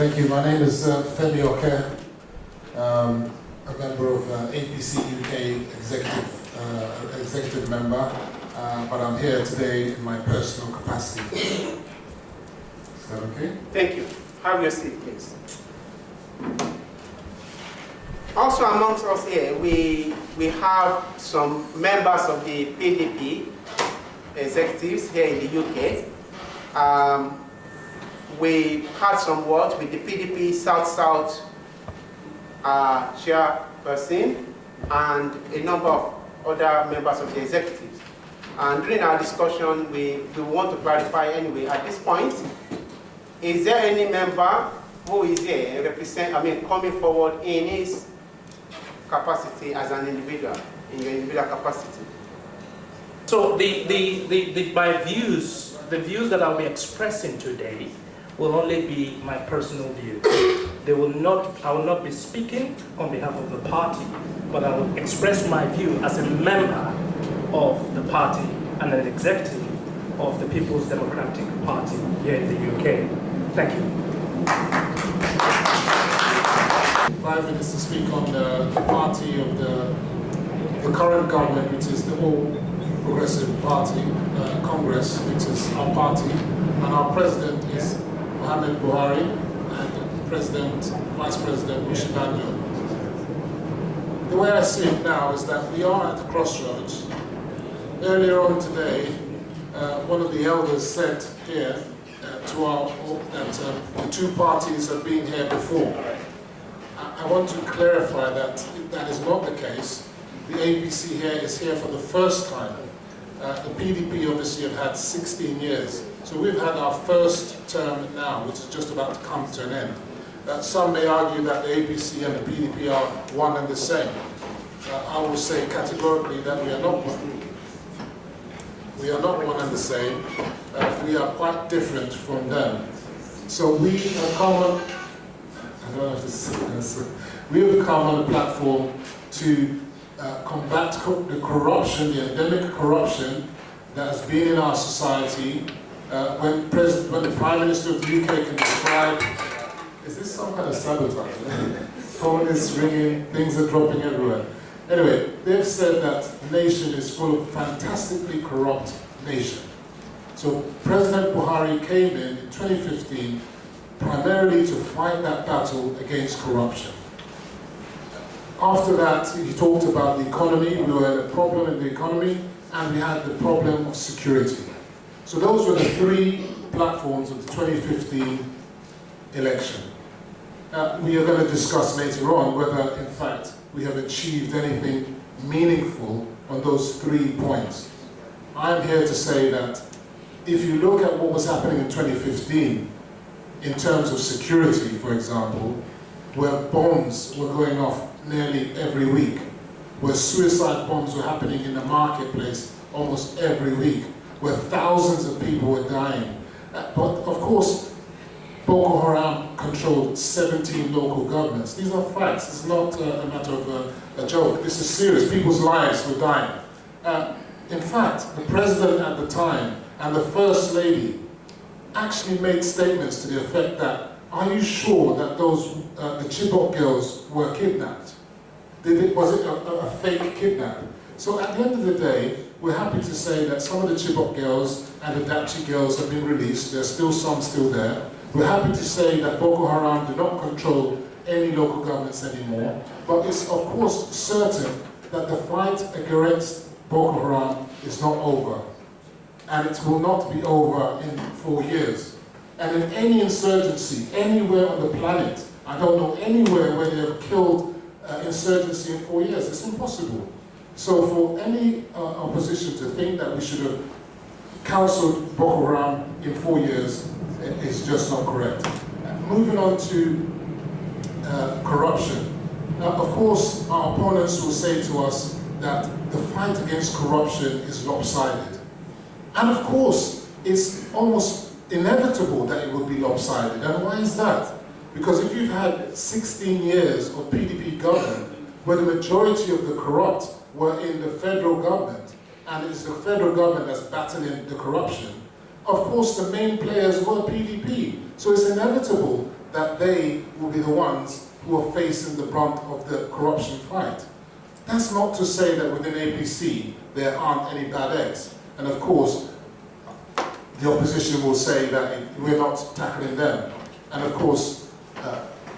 Thank you. My name is Femi Oke, a member of APC UK executive member, but I'm here today in my personal capacity. Is that okay? Thank you. Have your seat, please. Also amongst us here, we have some members of the PDP executives here in the UK. We had some words with the PDP South-South chairperson and a number of other members of the executives. And during our discussion, we want to clarify anyway, at this point, is there any member who is here coming forward in his capacity as an individual, in your individual capacity? So my views, the views that I'll be expressing today will only be my personal view. I will not be speaking on behalf of the party, but I will express my view as a member of the party and an executive of the People's Democratic Party here in the UK. Thank you. 5 minutes to speak on the party of the current government, which is the All Progressive Party, Congress, which is our party, and our president is Mohamed Buhari, and Vice President Mushibanjo. The way I see it now is that we are at the crossroads. Earlier on today, one of the elders said here that the two parties have been here before. I want to clarify that that is not the case. The APC here is here for the first time. The PDP obviously have had 16 years. So we've had our first term now, which is just about to come to an end. Some may argue that the APC and the PDP are one and the same. I will say categorically that we are not one. We are not one and the same. We are quite different from them. So we have come on, I don't know if this is, we have come on a platform to combat the corruption, the endemic corruption that has been in our society. When the Prime Minister of the UK can describe, is this some kind of sabotage? Phone is ringing, things are dropping everywhere. Anyway, they've said that the nation is full of fantastically corrupt nation. So President Buhari came in 2015 primarily to fight that battle against corruption. After that, he talked about the economy. We were in a problem in the economy, and we had the problem of security. So those were the three platforms of the 2015 election. We are going to discuss later on whether, in fact, we have achieved anything meaningful on those 3 points. I'm here to say that if you look at what was happening in 2015, in terms of security, for example, where bombs were going off nearly every week, where suicide bombs were happening in the marketplace almost every week, where thousands of people were dying. But of course, Boko Haram controlled 17 local governments. These are facts. It's not a matter of a joke. This is serious. People's lives were dying. In fact, the president at the time and the first lady actually made statements to the effect that, are you sure that the Chibok girls were kidnapped? Was it a fake kidnap? So at the end of the day, we're happy to say that some of the Chibok girls and the Dapchi girls have been released. There's still some still there. We're happy to say that Boko Haram do not control any local governments anymore. But it's of course certain that the fight against Boko Haram is not over. And it will not be over in 4 years. And in any insurgency, anywhere on the planet, I don't know anywhere where they have killed insurgency in 4 years. It's impossible. So for any opposition to think that we should have counseled Boko Haram in 4 years is just not correct. Moving on to corruption. Of course, our opponents will say to us that the fight against corruption is lopsided. And of course, it's almost inevitable that it would be lopsided. And why is that? Because if you've had 16 years of PDP government, where the majority of the corrupt were in the federal government, and it's the federal government that's battling the corruption, of course the main players were PDP. So it's inevitable that they will be the ones who are facing the brunt of the corruption fight. That's not to say that within APC there aren't any bad eggs. And of course, the opposition will say that we're not tackling them. And of course,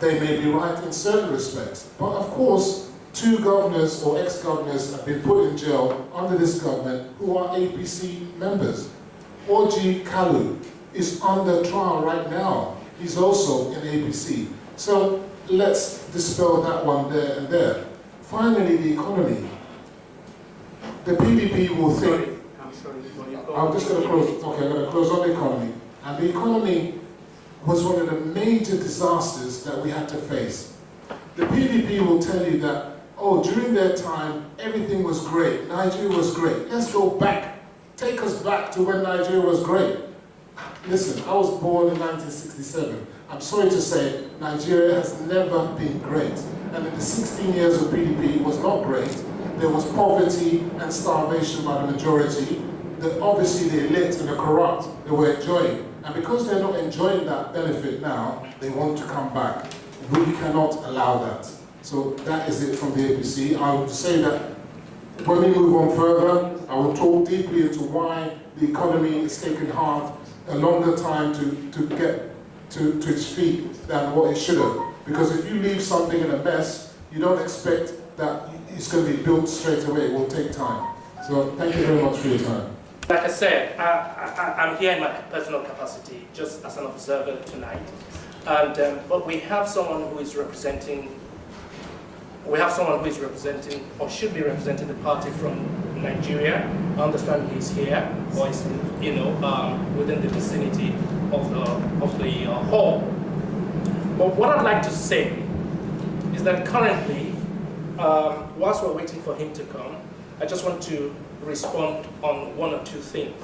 they may be right in certain respects. But of course, 2 governors or ex-governors have been put in jail under this government who are APC members. Orji Kalu is under trial right now. He's also in APC. So let's dispel that one there and there. Finally, the economy. The PDP will think... I'm sorry. I'm just going to close. Okay, I'm going to close on the economy. And the economy was one of the major disasters that we had to face. The PDP will tell you that, oh, during their time, everything was great. Nigeria was great. Let's go back. Take us back to when Nigeria was great. Listen, I was born in 1967. I'm sorry to say, Nigeria has never been great. And in the 16 years of PDP, it was not great. There was poverty and starvation by the majority. Obviously, the elite and the corrupt, they were enjoying. And because they're not enjoying that benefit now, they want to come back. We cannot allow that. So that is it from the APC. I would say that when we move on further, I will talk deeply into why the economy is taking hard a longer time to get to its feet than what it should have. Because if you leave something in a mess, you don't expect that it's going to be built straight away. It will take time. So thank you very much for your time. Like I said, I'm here in my personal capacity, just as an observer tonight. And but we have someone who is representing. We have someone who is representing, or should be representing, the party from Nigeria. I understand he's here, or is, within the vicinity of the hall. But what I'd like to say is that currently, whilst we're waiting for him to come, I just want to respond on 1 or 2 things.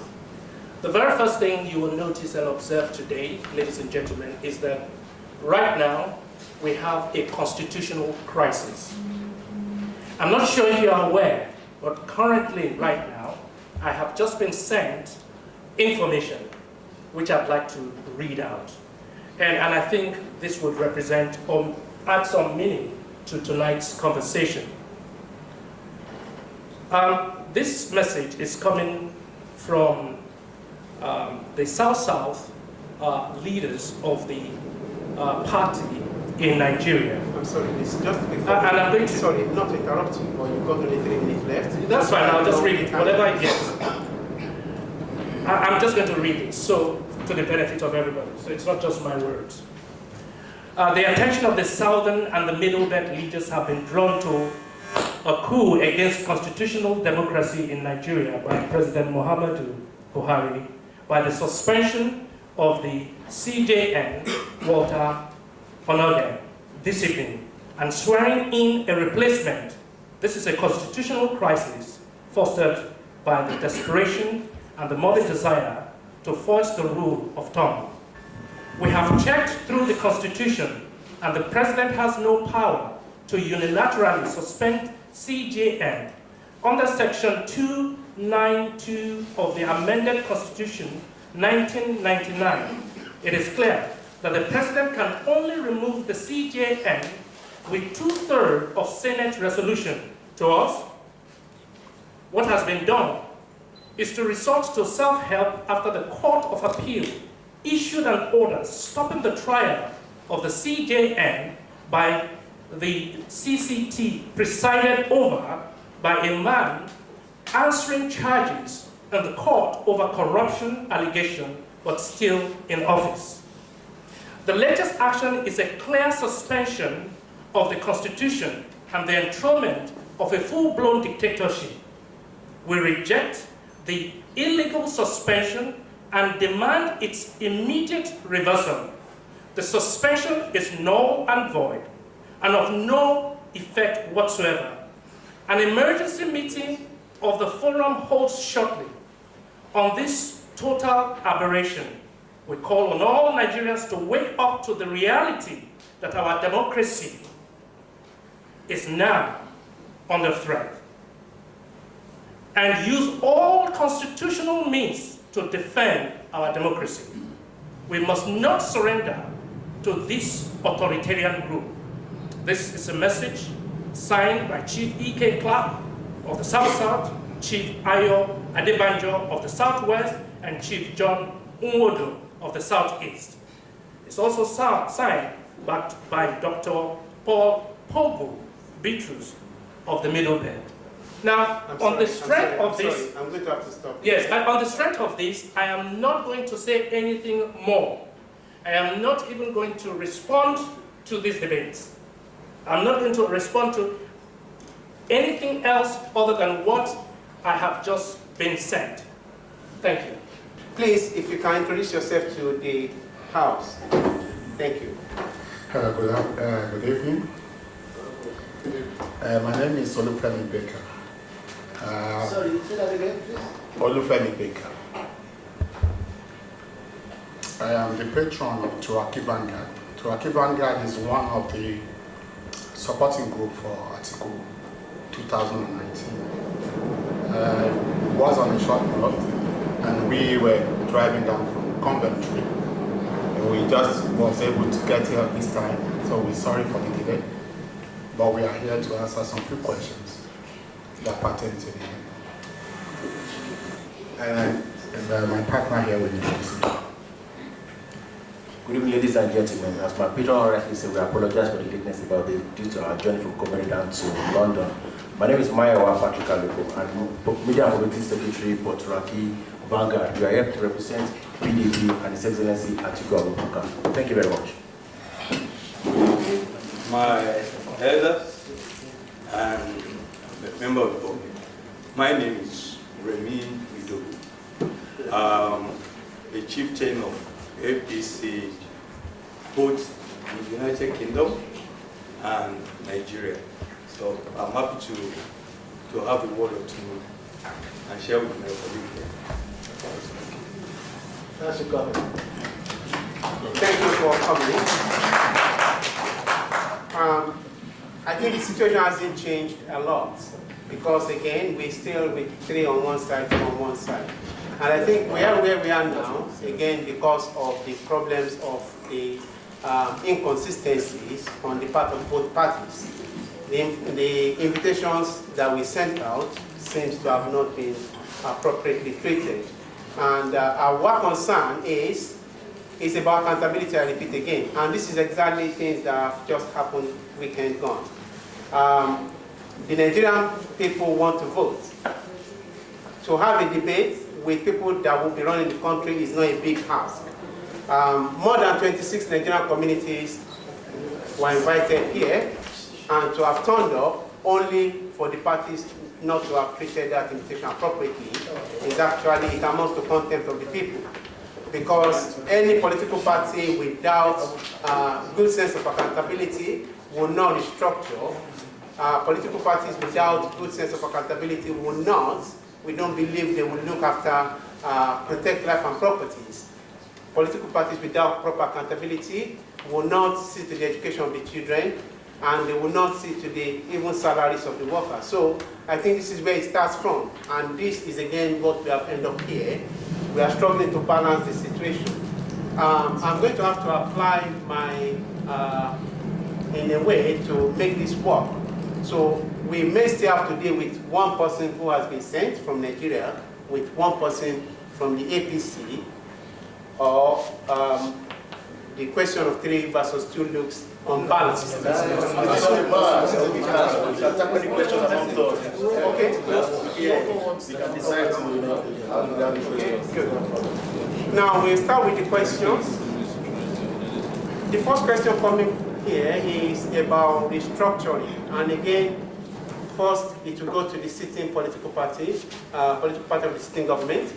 The very first thing you will notice and observe today, ladies and gentlemen, is that right now we have a constitutional crisis. I'm not sure if you are aware, but currently, right now, I have just been sent information which I'd like to read out. And I think this would represent or add some meaning to tonight's conversation. This message is coming from the South-South leaders of the party in Nigeria. I'm sorry, this just before. And I'm going to, sorry, not to interrupt you, but you've got only 3 minutes left. That's fine, I'll just read it, whatever I get. I'm just going to read it, so to the benefit of everybody, so it's not just my words. The attention of the Southern and the Middle Belt leaders have been drawn to a coup against constitutional democracy in Nigeria by President Muhammadu Buhari by the suspension of the CJN, Walter Onogen, discipline, and swearing in a replacement. This is a constitutional crisis fostered by the desperation and the morbid desire to force the rule of thumb. We have checked through the Constitution, and the President has no power to unilaterally suspend CJN. Under Section 292 of the amended Constitution 1999, it is clear that the President can only remove the CJN with 2/3 of Senate resolution. To us, what has been done is to resort to self-help after the Court of Appeal issued an order stopping the trial of the CJN by the CCT, presided over by a man answering charges in the court over corruption allegation, but still in office. The latest action is a clear suspension of the Constitution and the enthronement of a full-blown dictatorship. We reject the illegal suspension and demand its immediate reversal. The suspension is null and void and of no effect whatsoever. An emergency meeting of the forum holds shortly on this total aberration. We call on all Nigerians to wake up to the reality that our democracy is now under threat, and use all constitutional means to defend our democracy. We must not surrender to this authoritarian group. This is a message signed by Chief E.K. Clark of the South-South, Chief Ayo Adebanjo of the Southwest, and Chief John Nwodo of the Southeast. It's also signed by Dr. Paul Pogo Bitrus of the Middle Belt. Now, on the strength of this, I'm going to have to stop. Yes, on the strength of this, I am not going to say anything more. I am not even going to respond to these debates. I'm not going to respond to anything else other than what I have just been said. Thank you. Please, if you can introduce yourself to the House. Thank you. Good evening. My name is Olufemi Baker. Sorry, say that again, please. Olufemi Baker. I am the patron of Turaki Vanguard. Turaki Vanguard is one of the supporting group for Article 2019. It was on a short note, and we were driving down from Coventry, and we just was able to get here this time, so we're sorry for the delay, but we are here to answer some few questions that pertain to the and my partner here with me. Good evening, ladies and gentlemen. As my patron already said, we apologize for the lateness due to our journey from Coventry down to London. My name is Mayowa Patrick Aluko, and Media and Mobility Secretary for Turaki Vanguard. We are here to represent PDP and His Excellency Atiku Abubakar. Thank you very much. My elders and the member of the public, my name is Remy Widow, a chieftain of APC, both in the United Kingdom and Nigeria. So I'm happy to have a word or two and share with my colleague here. That's a comment. Thank you for coming. I think the situation hasn't changed a lot because again, we're still with 3 on one side, 2 on one side. And I think we are where we are now, again, because of the problems of the inconsistencies on the part of both parties. The invitations that we sent out seems to have not been appropriately treated. And our concern is about accountability, I repeat again. And this is exactly things that have just happened weekend gone. The Nigerian people want to vote. To have a debate with people that will be running the country is not a big ask. More than 26 Nigerian communities were invited here, and to have turned up only for the parties not to have treated that invitation appropriately is actually, it amounts to contempt of the people. Because any political party without good sense of accountability will not restructure. Political parties without good sense of accountability will not, we don't believe they will look after, protect life and properties. Political parties without proper accountability will not see to the education of the children, and they will not see to the even salaries of the workers. So I think this is where it starts from, and this is again what we have ended up here. We are struggling to balance the situation. I'm going to have to apply my, in a way, to make this work. So we may still have to deal with one person who has been sent from Nigeria, with one person from the APC, or the question of 3 versus 2 looks unbalanced. Okay. We can decide to Okay, good. Now we'll start with the questions. The first question coming here is about restructuring. And again, first it will go to the sitting political party of the sitting government.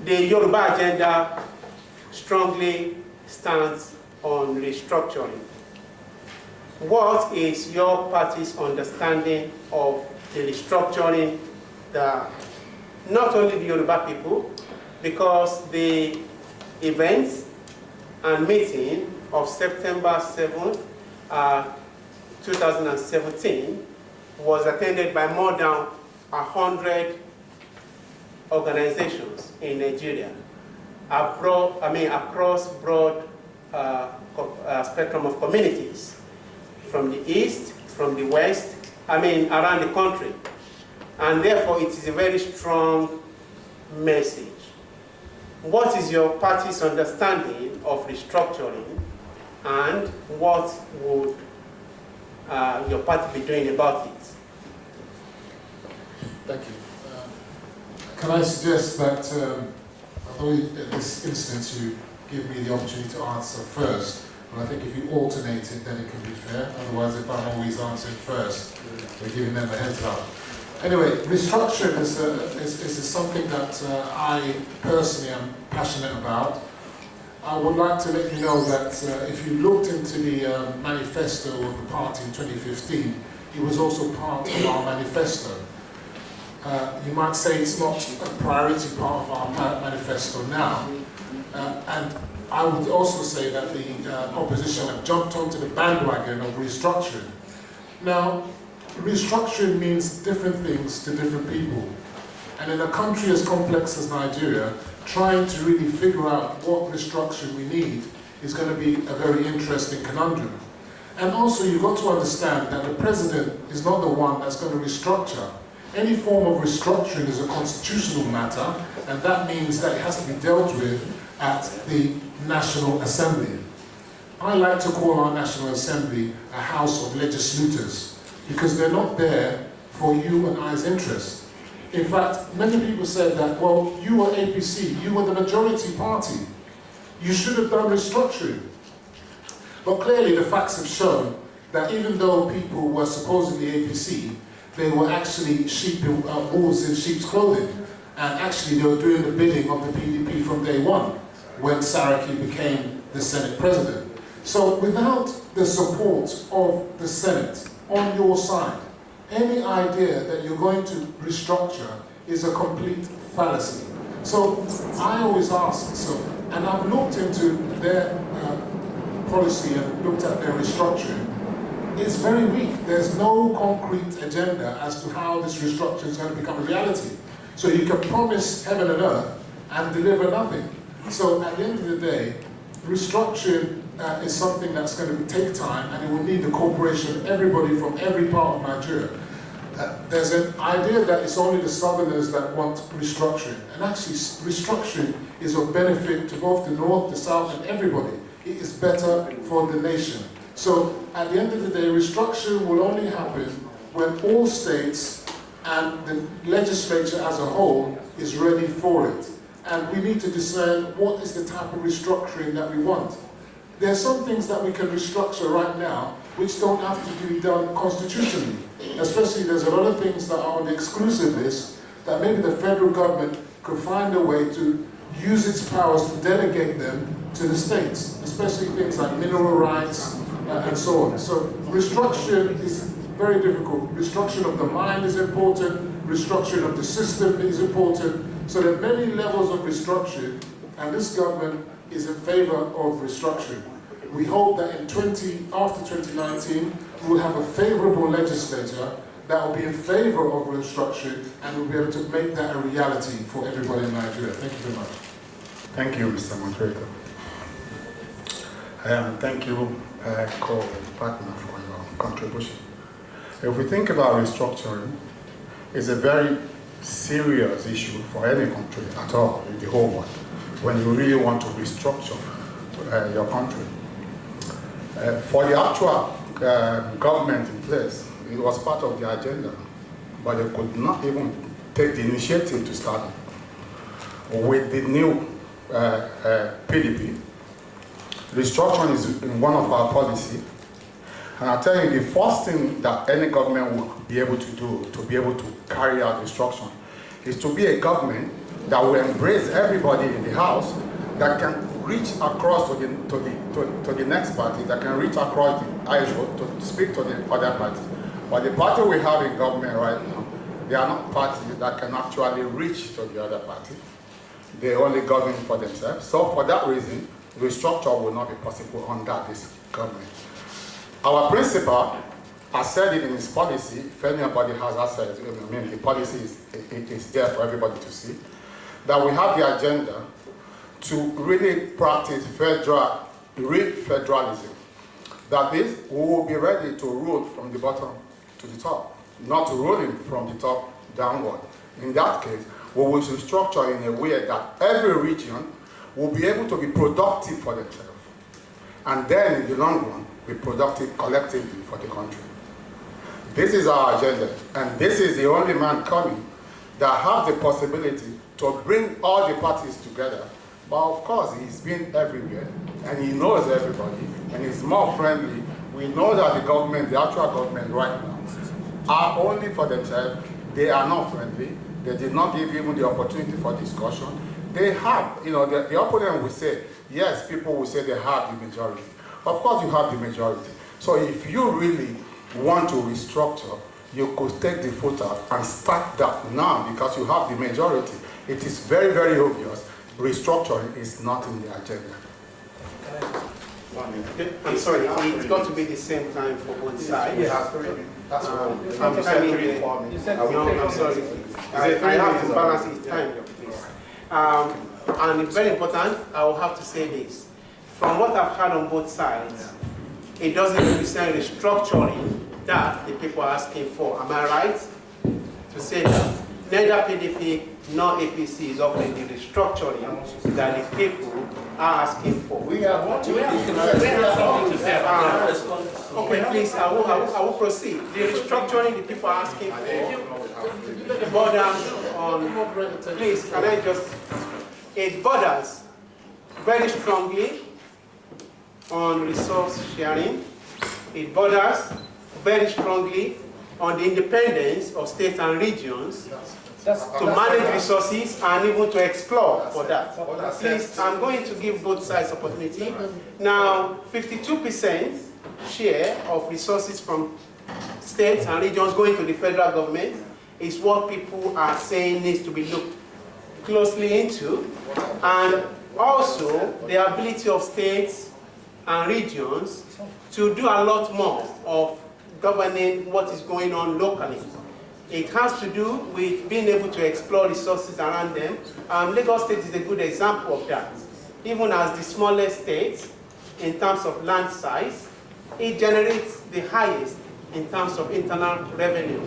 The Yoruba agenda strongly stands on restructuring. What is your party's understanding of the restructuring that not only the Yoruba people, because the events and meeting of September 7th, 2017 was attended by more than 100 organizations in Nigeria, across broad spectrum of communities, from the east, from the west, around the country. And therefore, it is a very strong message. What is your party's understanding of restructuring, and what would your party be doing about it? Thank you. Can I suggest that, although in this instance you give me the opportunity to answer first, but I think if you alternate it, then it can be fair. Otherwise, if I'm always answering first, we're giving them a heads up. Anyway, restructuring is something that I personally am passionate about. I would like to let you know that if you looked into the manifesto of the party in 2015, it was also part of our manifesto. You might say it's not a priority part of our manifesto now. And I would also say that the opposition have jumped onto the bandwagon of restructuring. Now, restructuring means different things to different people. And in a country as complex as Nigeria, trying to really figure out what restructuring we need is going to be a very interesting conundrum. And also, you've got to understand that the president is not the one that's going to restructure. Any form of restructuring is a constitutional matter, and that means that it has to be dealt with at the National Assembly. I like to call our National Assembly a house of legislators, because they're not there for you and I's interest. In fact, many people said that, well, you were APC, you were the majority party. You should have done restructuring. But clearly the facts have shown that even though people were supposedly APC, they were actually wolves in sheep's clothing. And actually they were doing the bidding of the PDP from day one, when Saraki became the Senate president. So without the support of the Senate on your side, any idea that you're going to restructure is a complete fallacy. So I always ask, and I've looked into their policy and looked at their restructuring. It's very weak. There's no concrete agenda as to how this restructuring is going to become a reality. So you can promise heaven and earth and deliver nothing. So at the end of the day, restructuring is something that's going to take time, and it will need the cooperation of everybody from every part of Nigeria. There's an idea that it's only the Southerners that want restructuring, and actually restructuring is of benefit to both the North, the South, and everybody. It is better for the nation. So at the end of the day, restructuring will only happen when all states and the legislature as a whole is ready for it. And we need to discern what is the type of restructuring that we want. There are some things that we can restructure right now which don't have to be done constitutionally. Especially there's a lot of things that are on the exclusive list that maybe the federal government could find a way to use its powers to delegate them to the states, especially things like mineral rights and so on. So restructuring is very difficult. Restructuring of the mind is important, restructuring of the system is important. So there are many levels of restructuring, and this government is in favor of restructuring. We hope that after 2019, we will have a favorable legislature that will be in favor of restructuring, and we'll be able to make that a reality for everybody in Nigeria. Thank you very much. Thank you, Mr. Moderator. Thank you, co-partner, for your contribution. If we think about restructuring, it's a very serious issue for any country at all in the whole world, when you really want to restructure your country. For the actual government in place, it was part of the agenda, but they could not even take the initiative to start it. With the new PDP, restructuring is in one of our policy. And I'll tell you, the first thing that any government will be able to do to be able to carry out restructuring is to be a government that will embrace everybody in the house, that can reach across to the next party, that can reach across the aisle to speak to the other party. But the party we have in government right now, they are not parties that can actually reach to the other party. They only govern for themselves. So for that reason, restructure will not be possible under this government. Our principal has said it in his policy. If anybody has access, I mean, the policy is there for everybody to see, that we have the agenda to really practice federal real federalism. That is, we will be ready to rule from the bottom to the top, not ruling from the top downward. In that case, we will structure in a way that every region will be able to be productive for themselves, and then in the long run, be productive collectively for the country. This is our agenda, and this is the only man coming that has the possibility to bring all the parties together. But of course, he's been everywhere, and he knows everybody, and he's more friendly. We know that the government, the actual government right now, are only for themselves. They are not friendly. They did not give even the opportunity for discussion. They have, the opponent will say, yes, people will say they have the majority. Of course you have the majority. So if you really want to restructure, you could take the foot out and start that now because you have the majority. It is very, very obvious. Restructuring is not in the agenda. I'm sorry, it's got to be the same time for both sides. That's what I'm sorry. I have to balance each time, please. And it's very important, I will have to say this. From what I've heard on both sides, it doesn't represent restructuring that the people are asking for. Am I right to say that? Neither PDP nor APC is offering the restructuring that the people are asking for. we have something to say about that. Okay, please, I will proceed. The restructuring the people are asking for borders on, please, can I just, it borders very strongly on resource sharing. It borders very strongly on the independence of states and regions to manage resources and even to explore for that. Please, I'm going to give both sides opportunity. Now, 52% share of resources from states and regions going to the federal government is what people are saying needs to be looked closely into. And also, the ability of states and regions to do a lot more of governing what is going on locally. It has to do with being able to explore resources around them. Lagos State is a good example of that. Even as the smallest state, in terms of land size, it generates the highest in terms of internal revenue.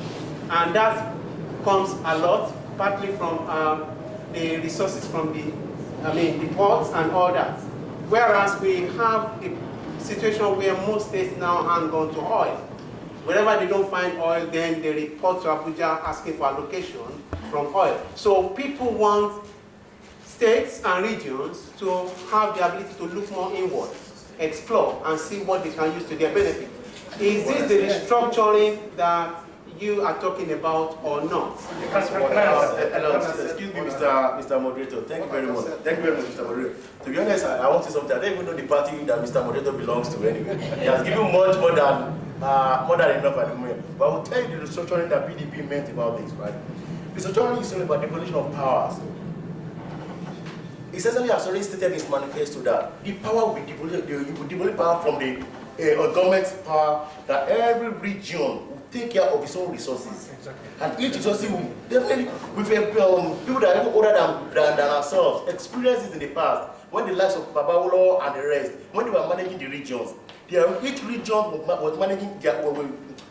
And that comes a lot, partly from the resources from the ports and all that. Whereas we have the situation where most states now hang on to oil. Wherever they don't find oil, then they report to Abuja asking for allocation from oil. So people want states and regions to have the ability to look more inward, explore, and see what they can use to their benefit. Is this the restructuring that you are talking about or not? Excuse me, Mr. Moderator. Thank you very much. Thank you very much, Mr. Moderator. To be honest, I want to say something. I don't even know the party that Mr. Moderator belongs to anyway. He has given much more than enough at the moment. But I will tell you the restructuring that PDP meant about this, right? Restructuring is only about devolution of powers. Essentially, has already stated in his manifesto that the power will be devolved, you will devolve power from the government's power, that every region will take care of its own resources. Exactly. And each resource will definitely, with people that are even older than ourselves, experience it in the past, when the likes of Babawolo and the rest, when they were managing the regions, each region was managing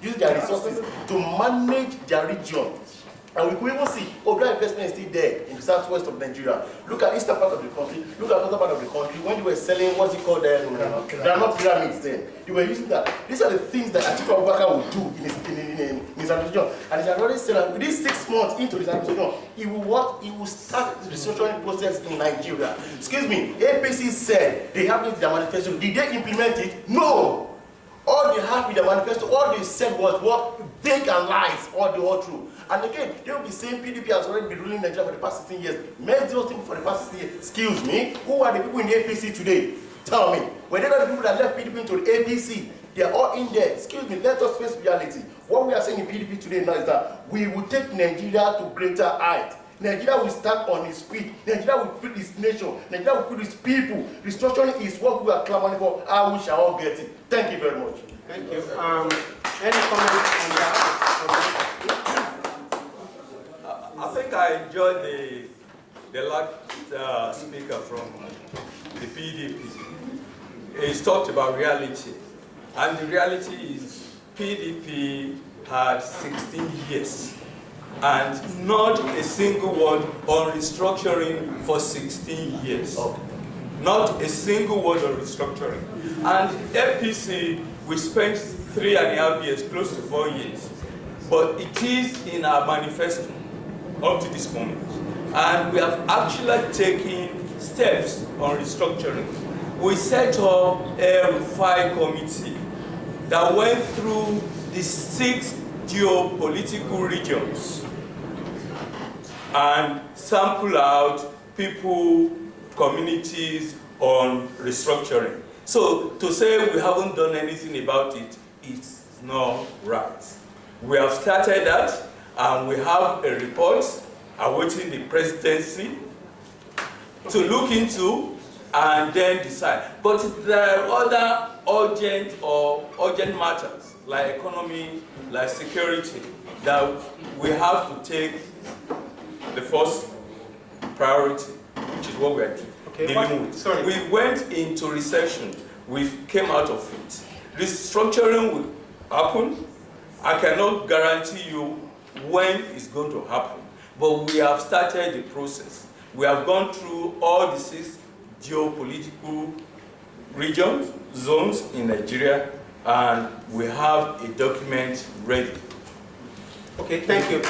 using their resources to manage their region. And we could even see Ogra investment is still there in the southwest of Nigeria. Look at eastern part of the country, look at other part of the country, when they were selling, what's it called, they are not pyramids then. They were using that. These are the things that Atiku Abubakar will do in his administration. And he has already said that within 6 months into his administration, he will start the restructuring process in Nigeria. Excuse me, APC said they have it in their manifesto. Did they implement it? No! All they have in their manifesto, all they said was what fake and lies, all the whole true. And again, they will be saying PDP has already been ruling Nigeria for the past 16 years. Made those things for the past 16 years. Excuse me, who are the people in the APC today? Tell me. Were they not the people that left PDP into the APC? They are all in there. Excuse me, let us face reality. What we are saying in PDP today now is that we will take Nigeria to greater height. Nigeria will stand on its feet. Nigeria will feed its nation. Nigeria will feed its people. Restructuring is what we are clamoring for, and we shall all get it. Thank you very much. Thank you. Any comments on that? I think I enjoyed the last speaker from the PDP. he's talked about reality. And the reality is PDP had 16 years and not a single word on restructuring for 16 years. Not a single word on restructuring. And APC, we spent 3.5 years, close to 4 years. But it is in our manifesto up to this moment. And we have actually taken steps on restructuring. We set up a Rufai committee that went through the 6 geopolitical regions and sample out people, communities on restructuring. So to say we haven't done anything about it, it's not right. We have started that, and we have a report awaiting the presidency to look into and then decide. But there are other urgent matters like economy, like security, that we have to take the first priority, which is what we are dealing with. Sorry. We went into recession. We came out of it. Restructuring will happen. I cannot guarantee you when it's going to happen, but we have started the process. We have gone through all the 6 geopolitical regions, zones in Nigeria, and we have a document ready. Okay, thank you.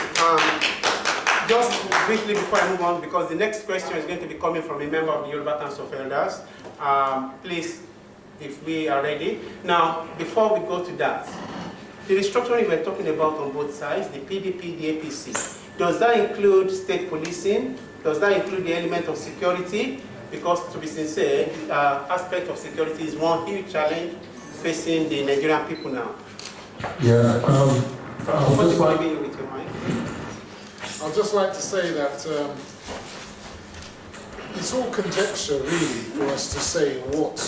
Just briefly before I move on, because the next question is going to be coming from a member of the Yoruba Council of Elders. Please, if we are ready. Now, before we go to that, the restructuring we're talking about on both sides, the PDP, the APC, does that include state policing? Does that include the element of security? Because to be sincere, the aspect of security is one huge challenge facing the Nigerian people now. Yeah, I'd just like to say that it's all conjecture, really, for us to say what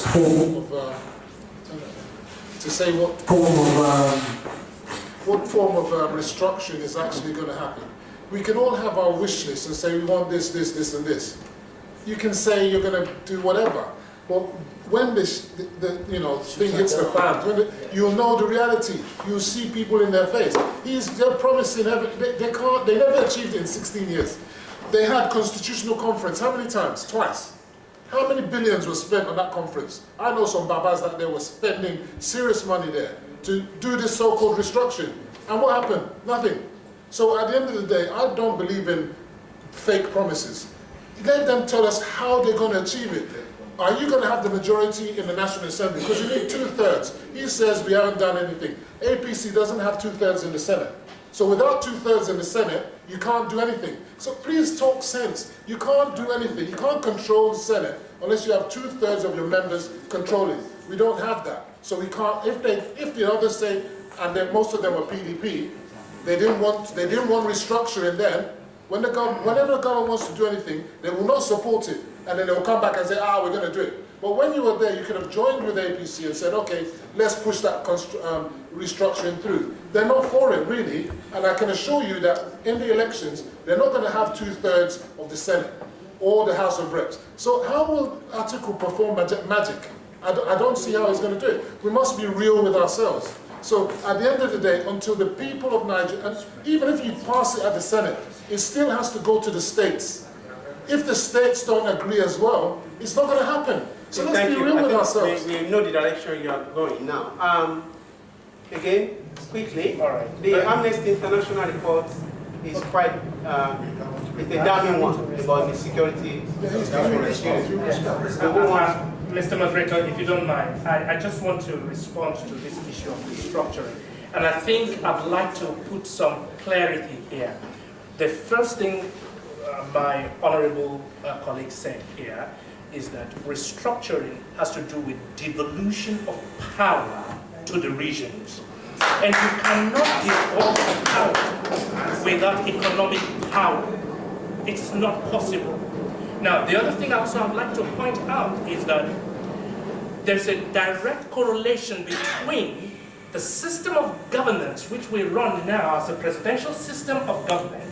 form of restructuring is actually going to happen. We can all have our wish list and say we want this, this, this, and this. You can say you're going to do whatever, but when the thing hits the fan, you'll know the reality. You'll see people in their face. They're promising they never achieved it in 16 years. They had constitutional conference. How many times? Twice. How many billions were spent on that conference? I know some babas that they were spending serious money there to do this so-called restructuring. And what happened? Nothing. So at the end of the day, I don't believe in fake promises. Let them tell us how they're going to achieve it. Are you going to have the majority in the National Assembly? Because you need 2/3. He says we haven't done anything. APC doesn't have 2/3 in the Senate. So without 2/3 in the Senate, you can't do anything. So please talk sense. You can't do anything. You can't control the Senate unless you have 2/3 of your members controlling. We don't have that. So we can't, if the others say, and then most of them are PDP, they didn't want restructuring then. Whenever the government wants to do anything, they will not support it. And then they'll come back and say, we're going to do it. But when you were there, you could have joined with APC and said, okay, let's push that restructuring through. They're not for it, really. And I can assure you that in the elections, they're not going to have 2/3 of the Senate or the House of Reps. So how will Atiku perform magic? I don't see how he's going to do it. We must be real with ourselves. So at the end of the day, until the people of Nigeria, and even if you pass it at the Senate, it still has to go to the states. If the states don't agree as well, it's not going to happen. So let's be real with ourselves. We know the direction you are going now. Again, quickly, the Amnesty International report is quite it's a damning one about the security Mr. Moderator, if you don't mind, I just want to respond to this issue of restructuring. And I think I'd like to put some clarity here. The first thing my honorable colleague said here is that restructuring has to do with devolution of power to the regions. And you cannot devolve power without economic power. It's not possible. Now, the other thing also I'd like to point out is that there's a direct correlation between the system of governance which we run now as a presidential system of government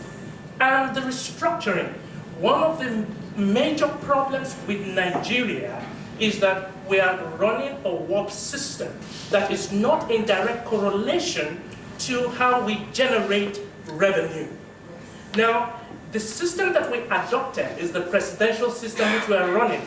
and the restructuring. One of the major problems with Nigeria is that we are running a work system that is not in direct correlation to how we generate revenue. Now, the system that we adopted is the presidential system which we are running.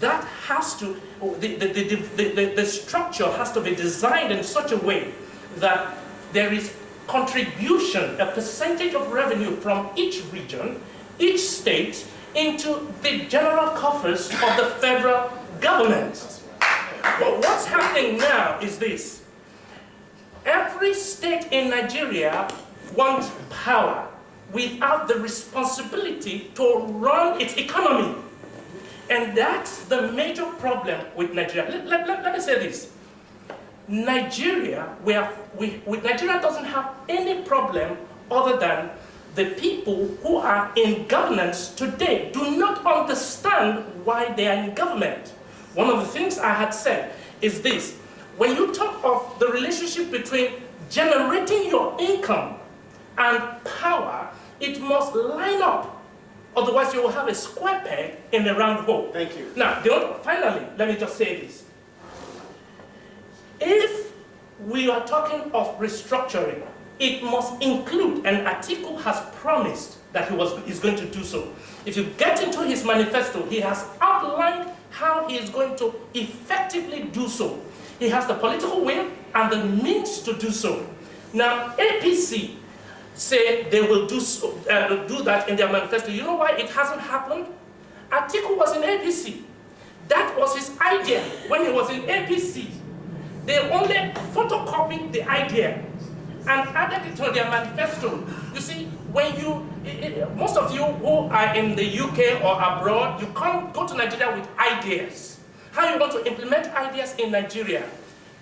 That has to, the structure has to be designed in such a way that there is contribution, a percentage of revenue from each region, each state, into the general coffers of the federal government. But what's happening now is this. Every state in Nigeria wants power without the responsibility to run its economy. And that's the major problem with Nigeria. Let me say this. Nigeria doesn't have any problem other than the people who are in governance today do not understand why they are in government. One of the things I had said is this. When you talk of the relationship between generating your income and power, it must line up. Otherwise, you will have a square peg in a round hole. Thank you. Now, finally, let me just say this. If we are talking of restructuring, it must include, and Atiku has promised that he's going to do so. If you get into his manifesto, he has outlined how he is going to effectively do so. He has the political will and the means to do so. Now, APC say they will do that in their manifesto. You know why it hasn't happened? Atiku was in APC. That was his idea when he was in APC. They only photocopied the idea and added it to their manifesto. You see, when most of you who are in the UK or abroad, you can't go to Nigeria with ideas. How you want to implement ideas in Nigeria?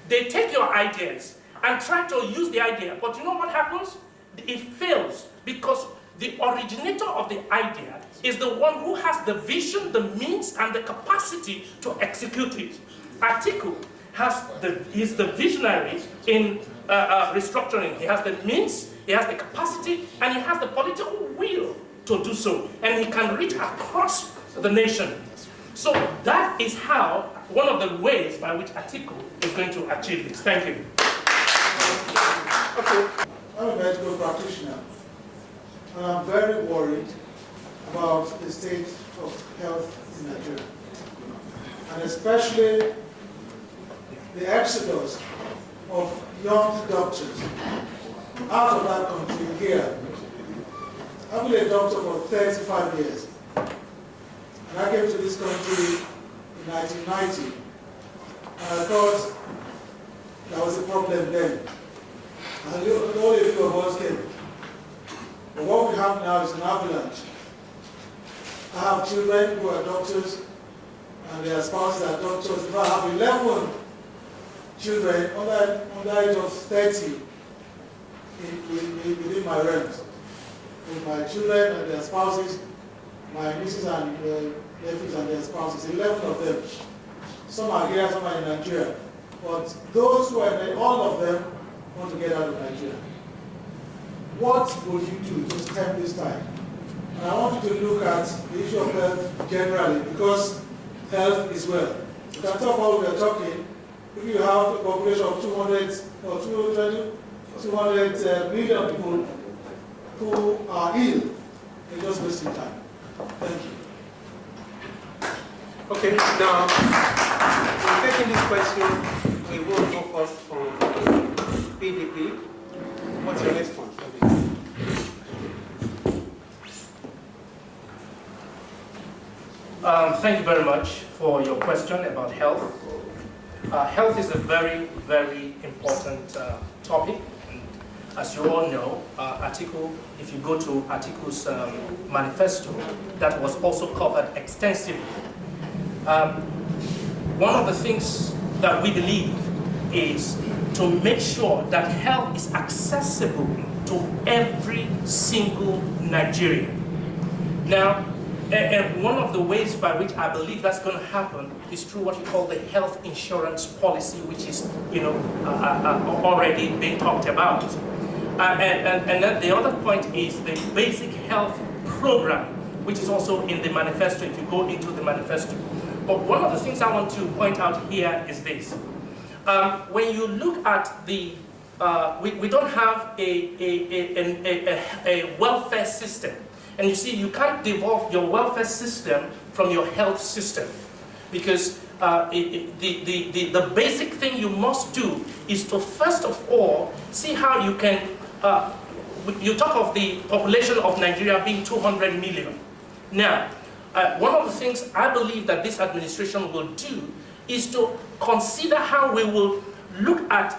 They take your ideas and try to use the idea, but you know what happens? It fails because the originator of the idea is the one who has the vision, the means, and the capacity to execute it. Atiku is the visionary in restructuring. He has the means, he has the capacity, and he has the political will to do so. And he can reach across the nation. So that is how, one of the ways by which Atiku is going to achieve this. Thank you. Okay. I'm a medical practitioner, and I'm very worried about the state of health in Nigeria, and especially the exodus of young doctors out of that country here. I've been a doctor for 35 years, and I came to this country in 1990, and I thought there was a problem then. And only a few of us came. But what we have now is an avalanche. I have children who are doctors, and their spouses are doctors. If I have 11 children under the age of 30 within my realms, with my children and their spouses, my nieces and nephews and their spouses, 11 of them. Some are here, some are in Nigeria. But those who are in all of them want to get out of Nigeria. What will you do to stem this tide? And I want you to look at the issue of health generally, because health is wealth. You can talk about what we are talking. If you have a population of 200 or 200 million people who are ill, you're just wasting time. Thank you. Okay, now, in taking this question, we will go first from PDP. What's your response? Thank you very much for your question about health. Health is a very, very important topic. And as you all know, Atiku, if you go to Atiku's manifesto, that was also covered extensively. One of the things that we believe is to make sure that health is accessible to every single Nigerian. Now, one of the ways by which I believe that's going to happen is through what you call the health insurance policy, which is, already being talked about. And then the other point is the basic health program, which is also in the manifesto, if you go into the manifesto. But one of the things I want to point out here is this. When you look at the, we don't have a welfare system. And you see, you can't devolve your welfare system from your health system. Because the basic thing you must do is to first of all see how you can, you talk of the population of Nigeria being 200 million. Now, one of the things I believe that this administration will do is to consider how we will look at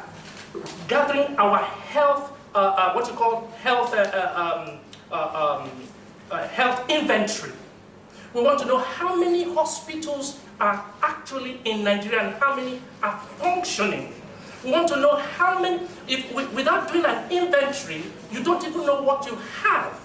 gathering our health, what you call health, health inventory. We want to know how many hospitals are actually in Nigeria and how many are functioning. We want to know how many, without doing an inventory, you don't even know what you have.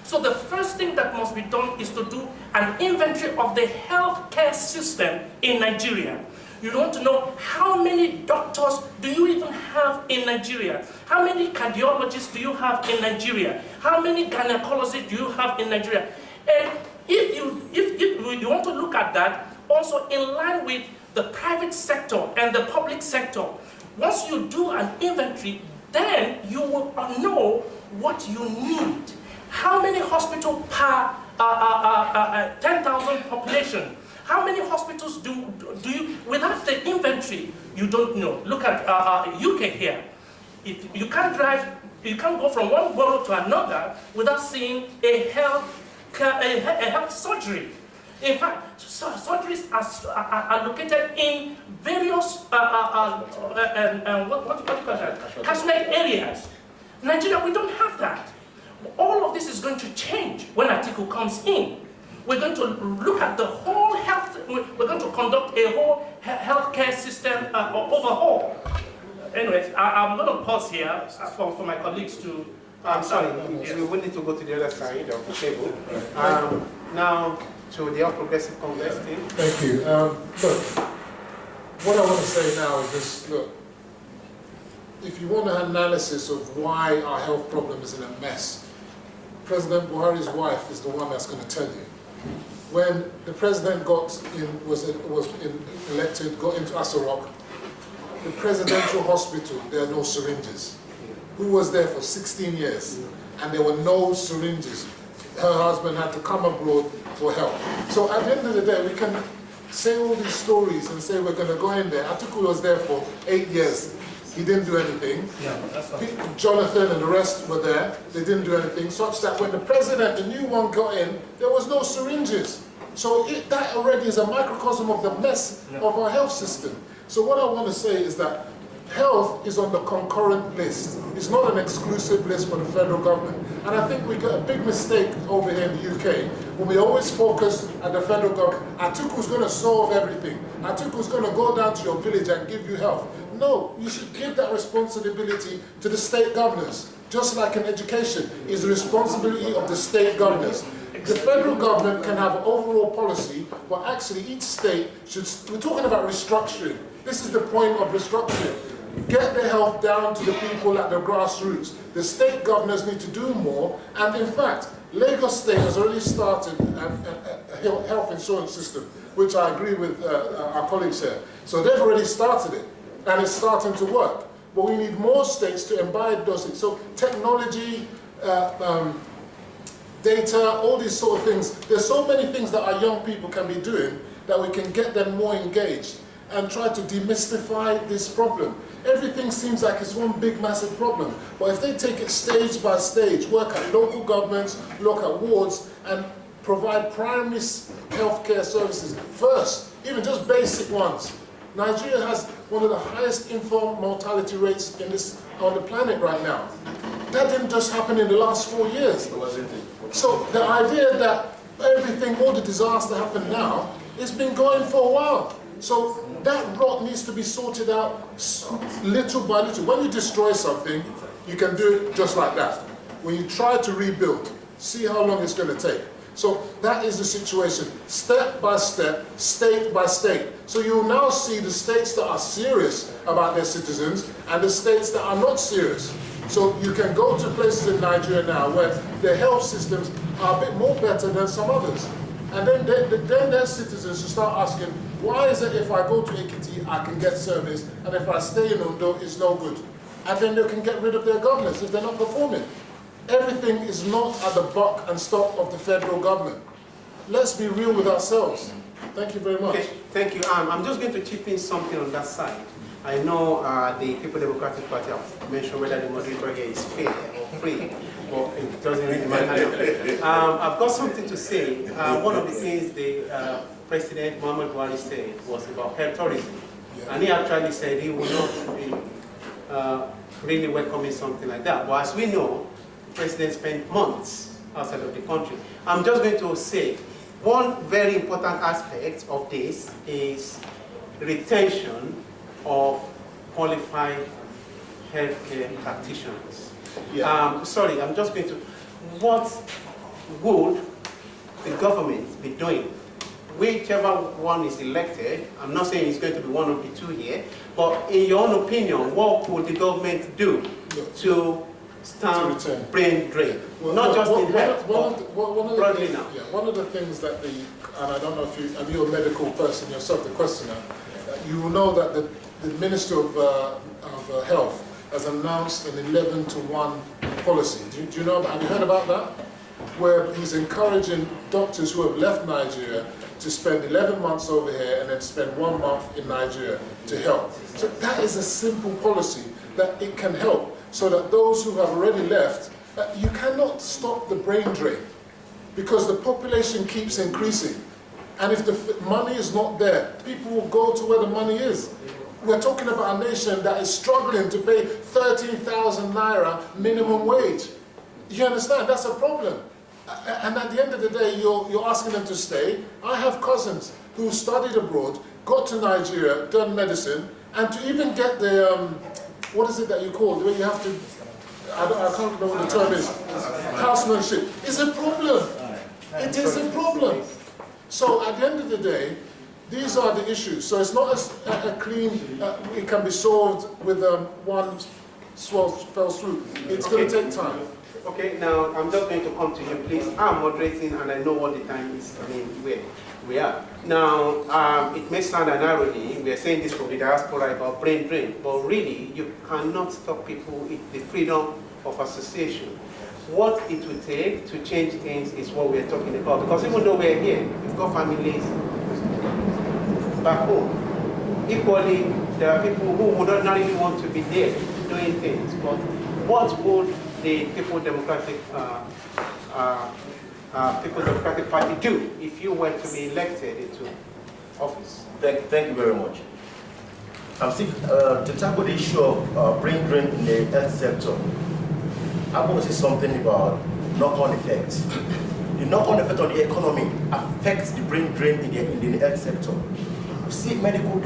So the first thing that must be done is to do an inventory of the healthcare system in Nigeria. You want to know how many doctors do you even have in Nigeria? How many cardiologists do you have in Nigeria? How many gynecologists do you have in Nigeria? And if you want to look at that, also in line with the private sector and the public sector, once you do an inventory, then you will know what you need. How many hospitals per 10,000 population? How many hospitals do you, without the inventory, you don't know. Look at UK here. If you can't drive, you can't go from one borough to another without seeing a health surgery. In fact, surgeries are located in various what do you call that? Catchment areas. Nigeria, we don't have that. All of this is going to change when Atiku comes in. We're going to look at the whole health, we're going to conduct a whole healthcare system overhaul. Anyways, I'm going to pause here for my colleagues to... I'm sorry, yes. we need to go to the other side of the table. Now, to the All Progressive Congress team. Thank you. Look, what I want to say now is this, look, if you want an analysis of why our health problem is in a mess, President Buhari's wife is the one that's going to tell you. When the president was elected, got into Asarok, the presidential hospital, there are no syringes. Who was there for 16 years? And there were no syringes. Her husband had to come abroad for help. So at the end of the day, we can say all these stories and say we're going to go in there. Atiku was there for 8 years. He didn't do anything. Yeah, that's not Jonathan and the rest were there. They didn't do anything, such that when the president, the new one, got in, there was no syringes. So that already is a microcosm of the mess of our health system. So what I want to say is that health is on the concurrent list. It's not an exclusive list for the federal government. And I think we got a big mistake over here in the UK when we always focus at the federal government. Atiku's going to solve everything. Atiku's going to go down to your village and give you health. No, you should give that responsibility to the state governors. Just like in education, is the responsibility of the state governors. The federal government can have overall policy, but actually each state should, we're talking about restructuring. This is the point of restructuring. Get the health down to the people at the grassroots. The state governors need to do more, and in fact, Lagos State has already started a health insurance system, which I agree with our colleagues here. So they've already started it, and it's starting to work. But we need more states to imbibe those things. So technology, data, all these sort of things. There's so many things that our young people can be doing that we can get them more engaged and try to demystify this problem. Everything seems like it's one big massive problem. But if they take it stage by stage, work at local governments, look at wards, and provide primary healthcare services first, even just basic ones. Nigeria has one of the highest infant mortality rates on the planet right now. That didn't just happen in the last 4 years. So the idea that everything, all the disaster happened now, it's been going for a while. So that rot needs to be sorted out little by little. When you destroy something, you can do it just like that. When you try to rebuild, see how long it's going to take. So that is the situation, step by step, state by state. So you'll now see the states that are serious about their citizens and the states that are not serious. So you can go to places in Nigeria now where the health systems are a bit more better than some others. And then their citizens should start asking, why is it if I go to Ekiti, I can get service, and if I stay in Ondo, it's no good? And then they can get rid of their governors if they're not performing. Everything is not at the buck and stop of the federal government. Let's be real with ourselves. Thank you very much. Okay, thank you. I'm just going to chip in something on that side. I know the People Democratic Party have mentioned whether the moderator here is fair or free, but it doesn't really matter. I've got something to say. One of the things the President Muhammad Buhari said was about health tourism. Yeah. And he actually said he would not be really welcoming something like that. But as we know, the President spent months outside of the country. I'm just going to say, one very important aspect of this is retention of qualified healthcare practitioners. Yeah. Sorry, I'm just going to, what would the government be doing? Whichever one is elected, I'm not saying it's going to be one of the two here, but in your own opinion, what would the government do to stamp brain drain? Well, not just in health, but broadly now. Yeah, one of the things that and I don't know if you're a medical person yourself, the questioner, you will know that the Minister of Health has announced an 11-to-1 policy. Do you know, have you heard about that? Where he's encouraging doctors who have left Nigeria to spend 11 months over here and then spend 1 month in Nigeria to help. So that is a simple policy that it can help, so that those who have already left, you cannot stop the brain drain because the population keeps increasing. And if the money is not there, people will go to where the money is. We're talking about a nation that is struggling to pay 13,000 naira minimum wage. You understand? That's a problem. And at the end of the day, you're asking them to stay. I have cousins who studied abroad, got to Nigeria, done medicine, and to even get the, what is it that you call, where you have to, I can't remember what the term is, housemanship, is a problem. It is a problem. So at the end of the day, these are the issues. So it's not a clean, it can be solved with one fell swoop. It's going to take time. Okay, now I'm just going to come to you, please. I'm moderating and I know what the time is, where we are. Now, it may sound an irony, we are saying this from the diaspora about brain drain, but really, you cannot stop people with the freedom of association. What it will take to change things is what we're talking about. Because even though we're here, we've got families back home. Equally, there are people who would not really want to be there doing things. But what would the People's Democratic Party do if you were to be elected into office? Thank you very much. I'm still to tackle the issue of brain drain in the health sector. I want to say something about knock-on effects. The knock-on effect on the economy affects the brain drain in the health sector. You see, medical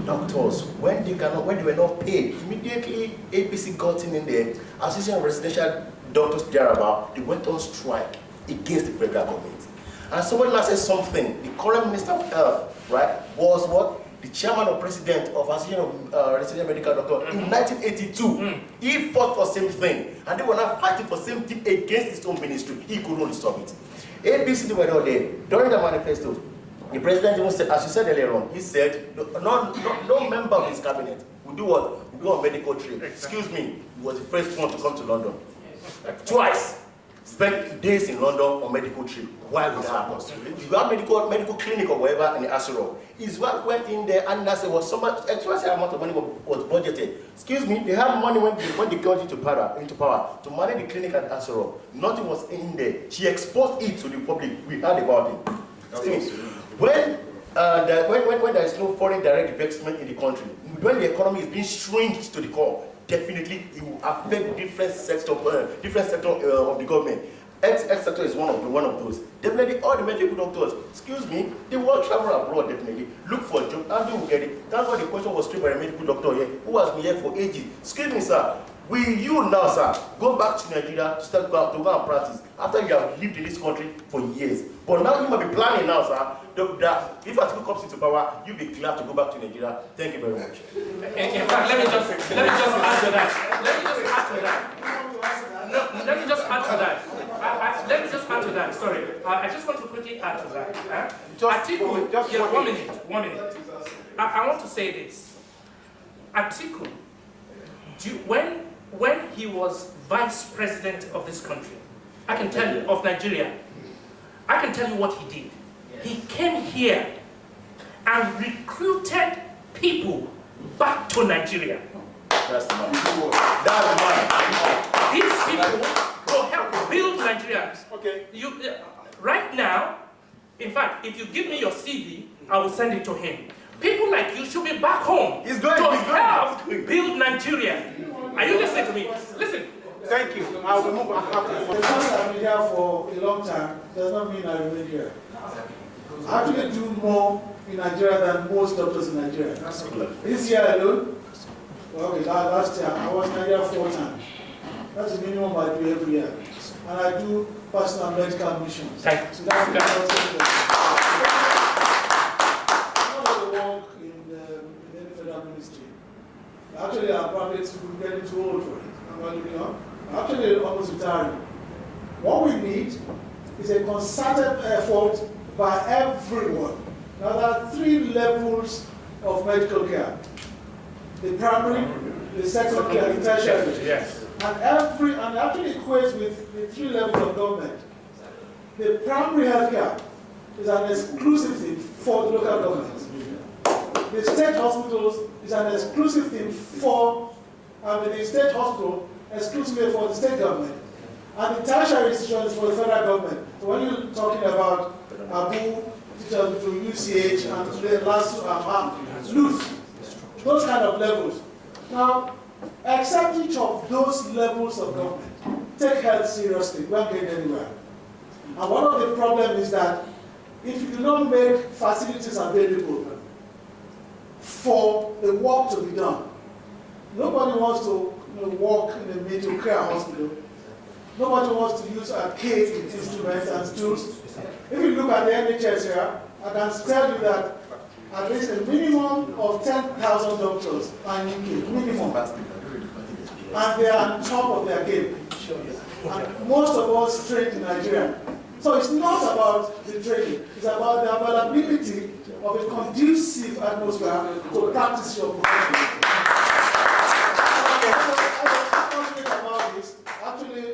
doctors, when they were not paid, immediately APC got in there. Association of Residential Doctors thereabout, they went on strike against the federal government. And someone now said something. The current Minister of Health, right, was what? The chairman or president of Association of Residential Medical Doctors in 1982. He fought for the same thing. And they were not fighting for the same thing against his own ministry. He could only stop it. APC, they were not there. During the manifesto, the president even said, as you said earlier on, he said, no member of his cabinet will do what? Will go on medical trip. Excuse me, he was the first one to come to London. Twice. Spent days in London on medical trip. Why would that happen? You have medical clinic or whatever in the Asuro. His wife went in there and I said, was so much, extraordinary amount of money was budgeted. Excuse me, they had money when they got into power to manage the clinic at Asuro. Nothing was in there. She exposed it to the public. We heard about it. When there is no foreign direct investment in the country, when the economy is being shrinked to the core, definitely it will affect different sector of the government. X sector is one of those. Definitely all the medical doctors, excuse me, they will travel abroad definitely, look for a job, and they will get it. That's why the question was raised by a medical doctor here, who has been here for ages. Excuse me, sir, will you now, sir, go back to Nigeria to go and practice after you have lived in this country for years? But now you might be planning now, sir, that if Atiku comes into power, you'll be glad to go back to Nigeria. Thank you very much. In fact, let me just add to that. Let me just add to that. let me just add to that. Sorry, I just want to quickly add to that. Atiku, just yeah, 1 minute. I want to say this. Atiku, when he was vice president of this country, I can tell you, of Nigeria, I can tell you what he did. He came here and recruited people back to Nigeria. That's the man. These people will help build Nigeria. Okay. Right now, in fact, if you give me your CV, I will send it to him. People like you should be back home to help build Nigeria. Are you listening to me? Listen. Thank you. I will move on. The fact that I've been here for a long time does not mean I remain here. I actually do more in Nigeria than most doctors in Nigeria. This year alone, well, okay, last year, I was in Nigeria 4 times. That's the minimum I do every year. And I do personal medical missions. Thank you. So that's the work in any federal ministry. Actually, I'm probably getting too old for it. I'm actually almost retiring. What we need is a concerted effort by everyone. Now, there are 3 levels of medical care. The primary, the secondary, and the tertiary. Yes. And actually equates with the 3 levels of government. The primary health care is an exclusive thing for the local government. The state hospitals is an exclusive thing for, the state hospital exclusively for the state government. And the tertiary institutions for the federal government. So when you're talking about Abu, UCH, and the last Luth, those kind of levels. Now, accept each of those levels of government. Take health seriously. We aren't getting anywhere. And one of the problems is that if you do not make facilities available for the work to be done, nobody wants to work in a mediocre hospital. Nobody wants to use archaic instruments and tools. If you look at the NHS here, I can tell you that at least a minimum of 10,000 doctors are in UK, minimum. And they are on top of their game. And most of us trained in Nigeria. So it's not about the training, it's about the availability of a conducive atmosphere to practice your profession. Actually,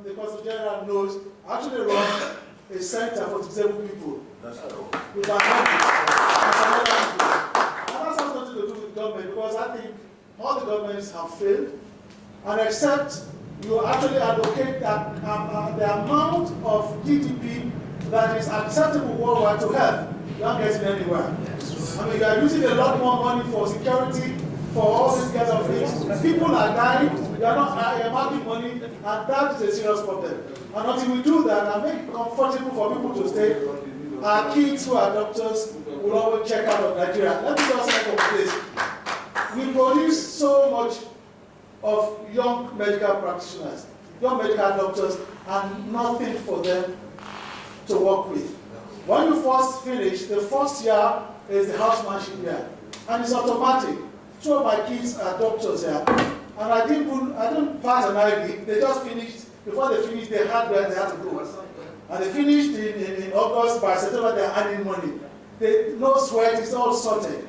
the Consul General knows, I actually run a center for disabled people. With my language. And that's has nothing to do with government, because I think all the governments have failed. And except you actually allocate that, the amount of GDP that is acceptable worldwide to health, you aren't getting anywhere. I mean, you are using a lot more money for security, for all these kinds of things. People are dying, you are not making money, and that is a serious problem. And until we do that and make it comfortable for people to stay, our kids who are doctors will always check out of Nigeria. Let me just say this. We produce so much of young medical practitioners, young medical doctors, and nothing for them to work with. When you first finish, the first year is the housemanship year, and it's automatic. 2 of my kids are doctors here, and I didn't pass an ID. They just finished. Before they finished, they had where they had to go, and they finished in August. By September, they're earning money. No sweat. It's all sorted.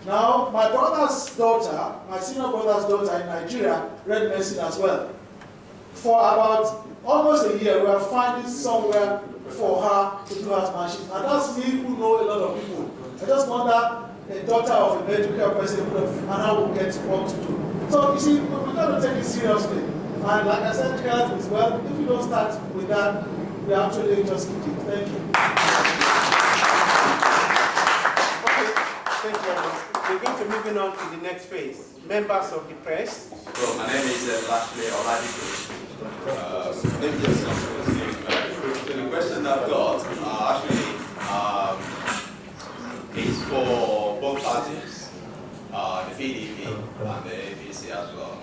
Now, my brother's daughter, my senior brother's daughter in Nigeria, read medicine as well. For about almost a year, we are finding somewhere for her to do housemanship. And that's me who know a lot of people. I just wonder, a daughter of a medical person, and how we get work to do. So, you see, we've got to take it seriously. And like I said, health as well, if you don't start with that, we actually just keep it. Thank you. Okay, thank you very much. We're going to moving on to the next phase. Members of the press. Well, my name is Lashley Oladipo. The question I've got is for both parties, the PDP and the APC as well.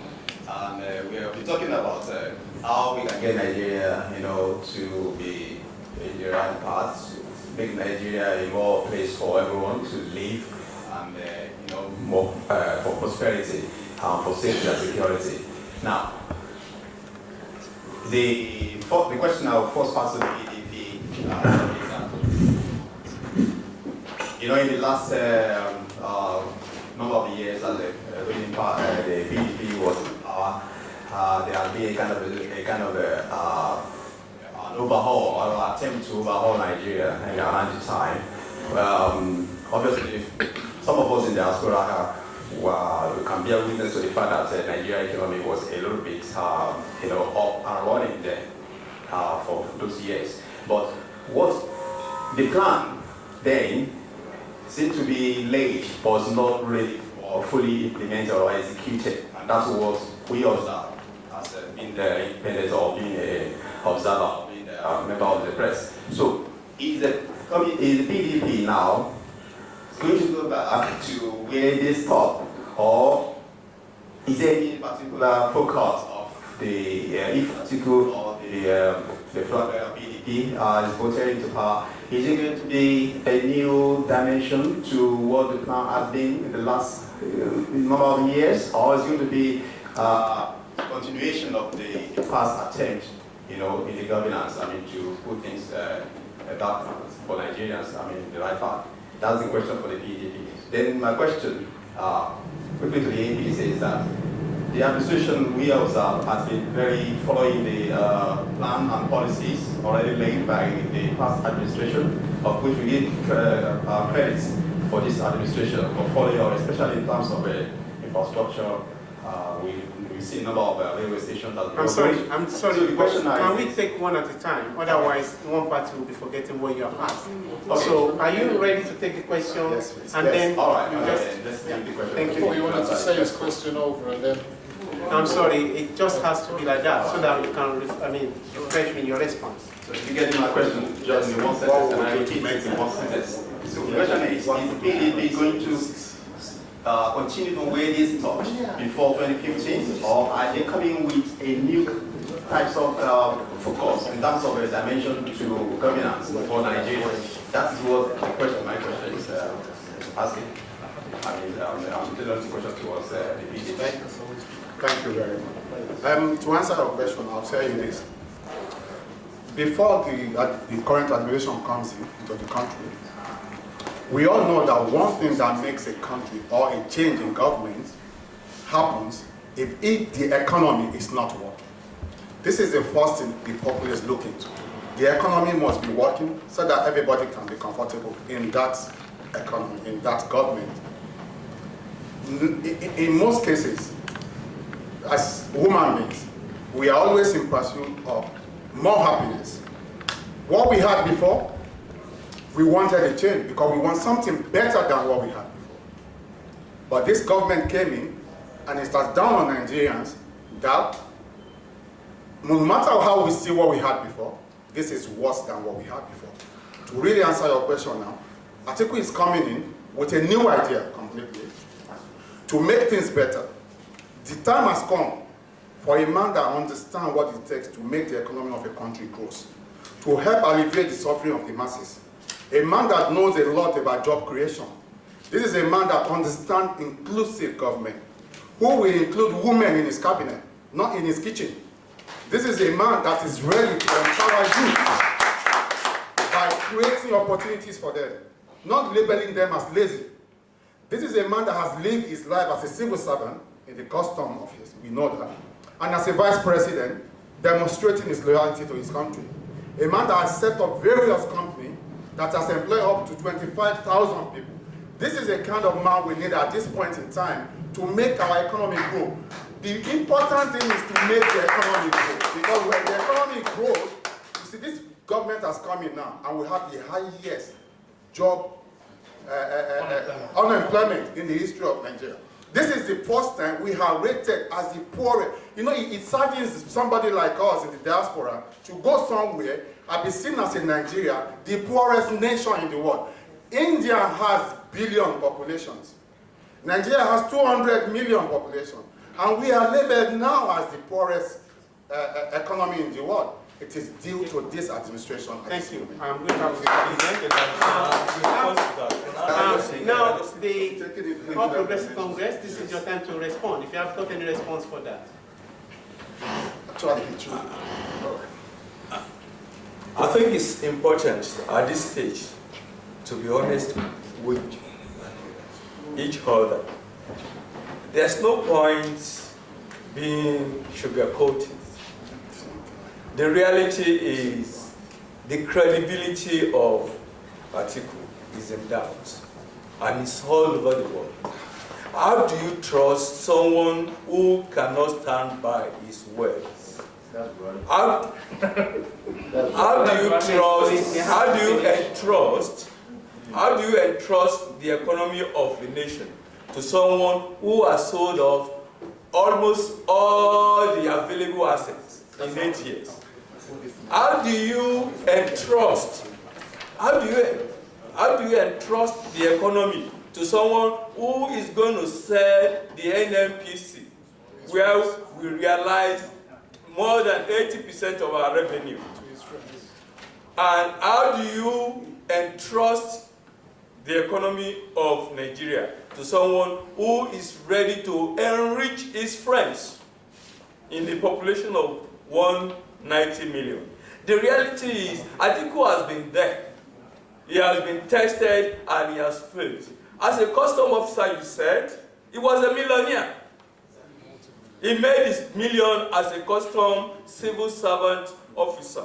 And we'll be talking about how we can get Nigeria, to be in the right path, make Nigeria a more place for everyone to live, and more for prosperity and for safety and security. Now, the the question I will first pass to the PDP is that, you know, in the last number of years as the ruling party, the PDP was in power, there has been a kind of an overhaul or attempt to overhaul Nigeria around the time. Obviously, some of us in the diaspora can bear witness to the fact that Nigerian economy was a little bit, up and running there for those years. But what the plan then seemed to be late, was not really fully implemented or executed, and that's what we observed as being the independent or being an observer or being a member of the press. So is the PDP now going to go back to where they stopped, or is there any particular focus of the if article or the PDP is voted into power? Is it going to be a new dimension to what the plan has been in the last number of years, or is it going to be a continuation of the past attempt, in the governance, to put things back for Nigerians, in the right path? That's the question for the PDP. Then my question, quickly to the APC, is that the administration we observe has been very following the plan and policies already laid by the past administration, of which we give credits for this administration for following, especially in terms of infrastructure. We see a number of railway stations. I'm sorry. So the question can we take one at a time? Otherwise, one party will be forgetting what you have asked. Okay. So, are you ready to take the question? Yes, please. And then all right. Let's take the question. Thank you. You wanted to say his question over and then. I'm sorry. It just has to be like that, so that you can, refresh me in your response. So if you get my question just in one sentence, and I repeat it in one sentence. So the question is the PDP going to continue from where they stopped before 2015, or are they coming with a new types of focus in terms of a dimension to governance for Nigeria? That is what my question is asking. I'm telling the question towards the PDP. Thank you very much. To answer your question, I'll tell you this. Before the current administration comes into the country, we all know that one thing that makes a country or a change in government happens if the economy is not working. This is the first thing the populace look into. The economy must be working so that everybody can be comfortable in that economy, in that government. In most cases, as human beings, we are always in pursuit of more happiness. What we had before, we wanted a change because we want something better than what we had before. But this government came in and it starts down on Nigerians that no matter how we see what we had before, this is worse than what we had before. To really answer your question now, Atiku is coming in with a new idea completely to make things better. The time has come for a man that understands what it takes to make the economy of a country grow, to help alleviate the suffering of the masses. A man that knows a lot about job creation. This is a man that understands inclusive government, who will include women in his cabinet, not in his kitchen. This is a man that is ready to empower youth by creating opportunities for them, not labeling them as lazy. This is a man that has lived his life as a civil servant in the custom office, we know that, and as a vice president, demonstrating his loyalty to his country. A man that has set up various companies that has employed up to 25,000 people. This is the kind of man we need at this point in time to make our economy grow. The important thing is to make the economy grow, because when the economy grows, you see this government has come in now and we have the highest job unemployment in the history of Nigeria. This is the first time we have rated as the poorest. It saddens somebody like us in the diaspora to go somewhere and be seen as in Nigeria, the poorest nation in the world. India has billion populations. Nigeria has 200 million population. And we are labeled now as the poorest economy in the world. It is due to this administration. Thank you. I'm going to have now, the All Progressive Congress, this is your time to respond. If you have got any response for that. Actually, true. I think it's important at this stage to be honest with each other. There's no point being sugarcoated. The reality is the credibility of Atiku is in doubt, and it's all over the world. How do you trust someone who cannot stand by his words? How do you entrust the economy of the nation to someone who has sold off almost all the available assets in 8 years? How do you entrust the economy to someone who is going to sell the NNPC, where we realize more than 80% of our revenue? And how do you entrust the economy of Nigeria to someone who is ready to enrich his friends in the population of 190 million? The reality is, Atiku has been there. He has been tested and he has failed. As a custom officer, you said, he was a millionaire. He made his million as a custom civil servant officer.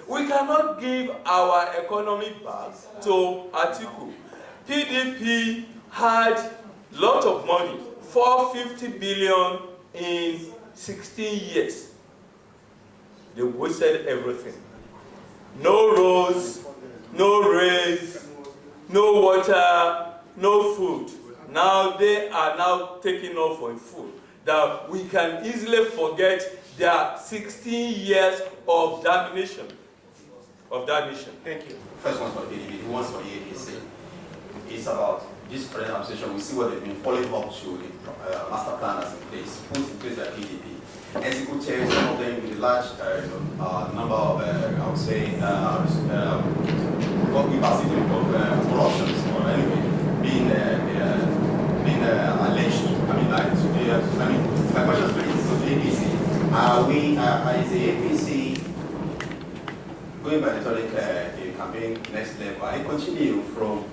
We cannot give our economy back to Atiku. PDP had a lot of money, 450 billion in 16 years. They wasted everything. No roads, no rails, no water, no food. Now they are now taking off on food. That we can easily forget their 16 years of damnation. Thank you. First one's for PDP, the one's for the APC. It's about this present administration. We see what they've been following up to the master plan that's in place, put in place by PDP. Executives, some of them with a large number of, I would say, what we perceive of corruptions, or anyway, being alleged. I mean, like, my question is to the APC. Is the APC going by the rhetoric campaign next level? I continue from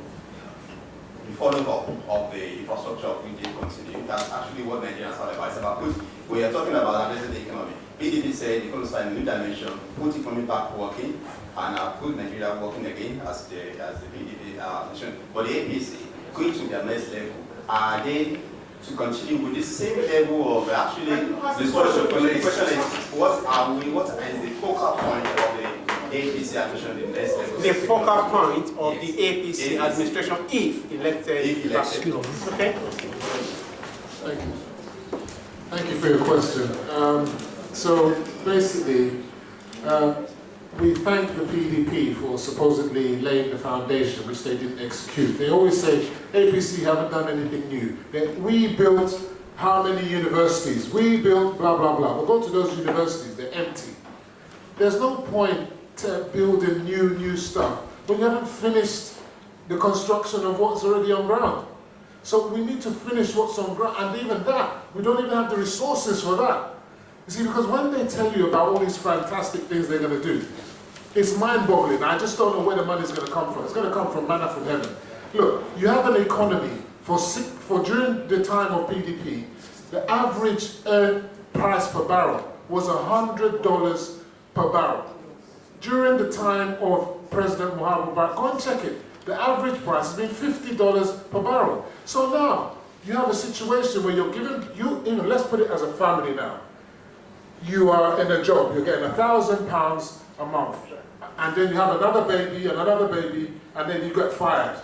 the following up of the infrastructure we did continue. That's actually what Nigerians are about. It's about we are talking about addressing the economy. PDP said they're going to start a new dimension, put economy back working, and put Nigeria working again as the PDP nation. But the APC, going to their next level, are they to continue with the same level of actually discussion? The question is, what is the focal point of the APC administration in the next level? The focal point of the APC administration, if elected. Okay. Thank you. Thank you for your question. So basically, we thank the PDP for supposedly laying the foundation, which they didn't execute. They always say, APC haven't done anything new. We built how many universities? We built blah, blah, blah. But go to those universities, they're empty. There's no point to building new stuff when you haven't finished the construction of what's already on ground. So we need to finish what's on ground, and even that, we don't even have the resources for that. You see, because when they tell you about all these fantastic things they're going to do, it's mind-boggling. I just don't know where the money's going to come from. It's going to come from manna from heaven. Look, you have an economy, for during the time of PDP, the average price per barrel was $100 per barrel. During the time of President Muhammad Buhari, go and check it. The average price has been $50 per barrel. So now, you have a situation where you're giving, let's put it as a family now. You are in a job, you're getting £1,000 a month. And then you have another baby, and then you get fired.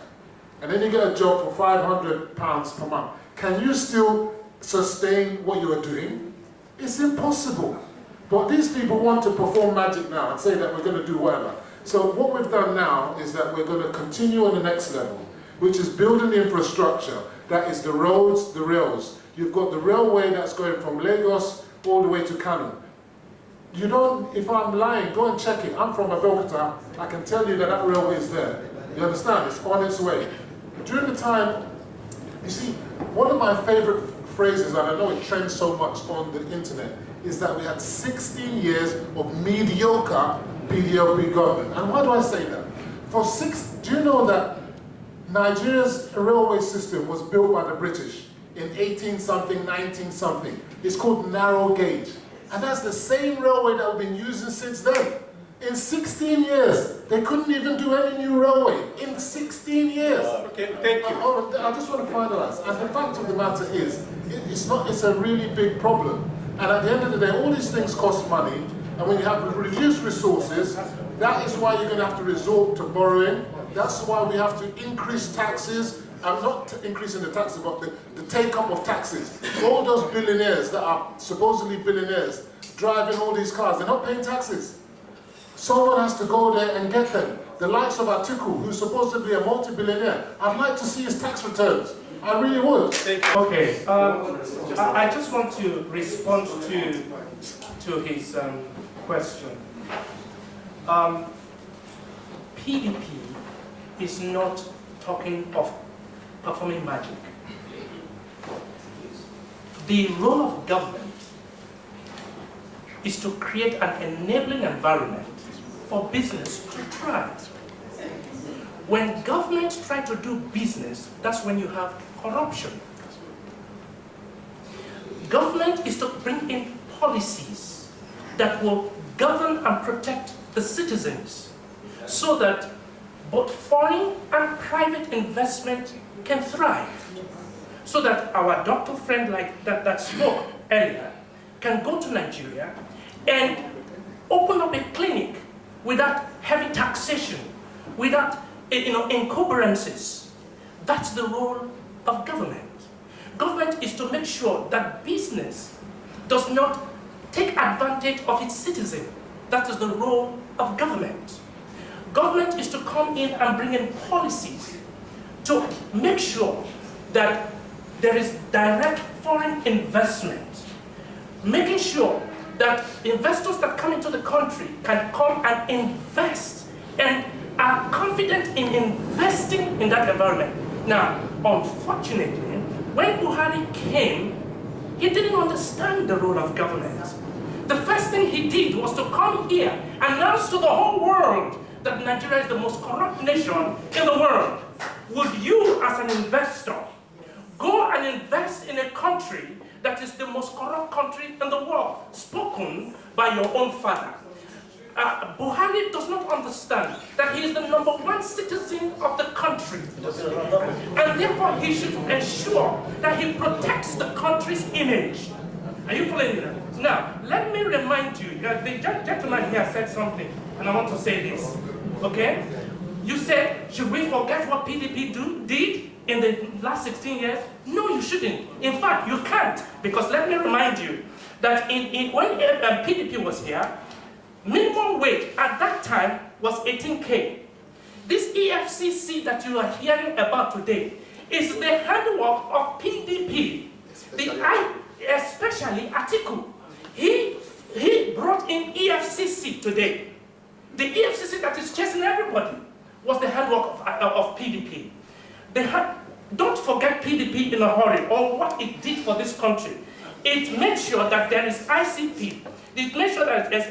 And then you get a job for £500 per month. Can you still sustain what you are doing? It's impossible. But these people want to perform magic now and say that we're going to do whatever. So what we've done now is that we're going to continue on the next level, which is building the infrastructure. That is the roads, the rails. You've got the railway that's going from Lagos all the way to Kano. You don't, if I'm lying, go and check it. I'm from Abeokuta. I can tell you that that railway is there. You understand? It's on its way. During the time, you see, one of my favorite phrases, and I know it trends so much on the internet, is that we had 16 years of mediocre PDLP government. And why do I say that? Do you know that Nigeria's railway system was built by the British in 18-something, 19-something. It's called narrow gauge. And that's the same railway that we've been using since then. In 16 years, they couldn't even do any new railway. In 16 years. Okay, thank you. I just want to finalize. And the fact of the matter is, it's a really big problem. And at the end of the day, all these things cost money. And when you have reduced resources, that is why you're going to have to resort to borrowing. That's why we have to increase taxes. I'm not increasing the taxes, but the take-up of taxes. All those billionaires that are supposedly billionaires driving all these cars, they're not paying taxes. Someone has to go there and get them. The likes of Atiku, who's supposedly a multi-billionaire, I'd like to see his tax returns. I really would. Okay, I just want to respond to his question. PDP is not talking of performing magic. The role of government is to create an enabling environment for business to thrive. When government try to do business, that's when you have corruption. Government is to bring in policies that will govern and protect the citizens so that both foreign and private investment can thrive. So that our doctor friend like that spoke earlier can go to Nigeria and open up a clinic without heavy taxation, without encumbrances. That's the role of government. Government is to make sure that business does not take advantage of its citizen. That is the role of government. Government is to come in and bring in policies to make sure that there is direct foreign investment, making sure that investors that come into the country can come and invest and are confident in investing in that environment. Now, unfortunately, when Buhari came, he didn't understand the role of government. The first thing he did was to come here and announce to the whole world that Nigeria is the most corrupt nation in the world. Would you, as an investor, go and invest in a country that is the most corrupt country in the world, spoken by your own father? Buhari does not understand that he is the #1 citizen of the country. And therefore he should ensure that he protects the country's image. Are you following me? Now, let me remind you, the gentleman here said something, and I want to say this, okay? You said, should we forget what PDP did in the last 16 years? No, you shouldn't. In fact, you can't, because let me remind you that when PDP was here, minimum wage at that time was 18K. This EFCC that you are hearing about today is the handwork of PDP. Especially Atiku. He brought in EFCC today. The EFCC that is chasing everybody was the handwork of PDP. Don't forget PDP in a hurry or what it did for this country. It made sure that there is ICP. It made sure that there's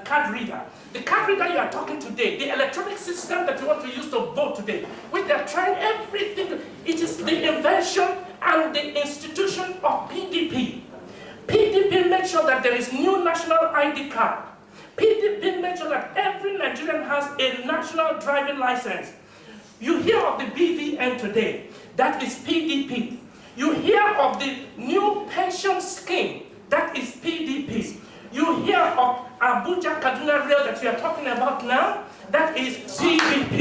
card reader. The card reader you are talking today, the electronic system that you want to use to vote today, which they are trying everything. It is the invention and the institution of PDP. PDP made sure that there is new national ID card. PDP made sure that every Nigerian has a national driving license. You hear of the BVN today, that is PDP. You hear of the new pension scheme, that is PDP. You hear of Abuja Kaduna Rail that you are talking about now, that is PDP.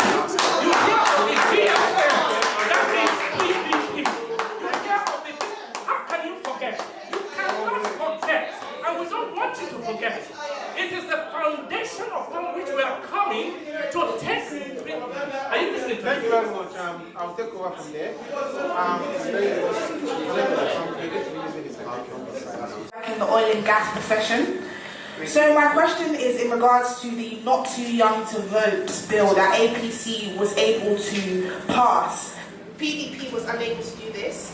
You hear of the BFM, that is PDP. You hear of the, how can you forget? You cannot forget, and we don't want you to forget. It is the foundation upon which we are coming to take. Are you listening to me? Thank you very much. I'll take over from there. In the oil and gas profession. So my question is in regards to the not too young to vote bill that APC was able to pass. PDP was unable to do this.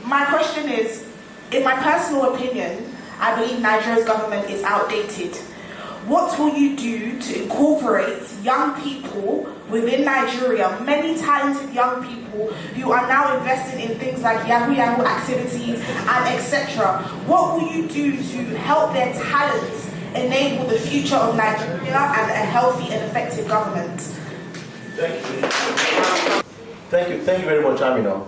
My question is, in my personal opinion, I believe Nigeria's government is outdated. will you do to incorporate young people within Nigeria, many talented young people who are now investing in things like Yahoo Yahoo activities and etc. What will you do to help their talents enable the future of Nigeria and a healthy and effective government? Thank you very much, Amina.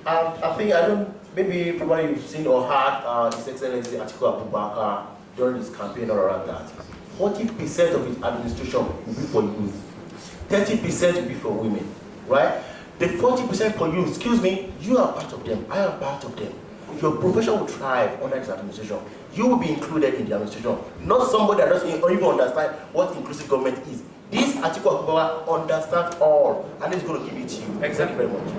I think maybe probably you've seen or heard His Excellency Atiku Abubakar during his campaign all around that. 40% of his administration will be for youth, 30% will be for women, right? The 40% for you, excuse me, you are part of them, I am part of them. Your profession will thrive under this administration. You will be included in the administration, not somebody that doesn't even understand what inclusive government is. This Atiku Abubakar understands all, and he's going to give it to you. Thank you very much.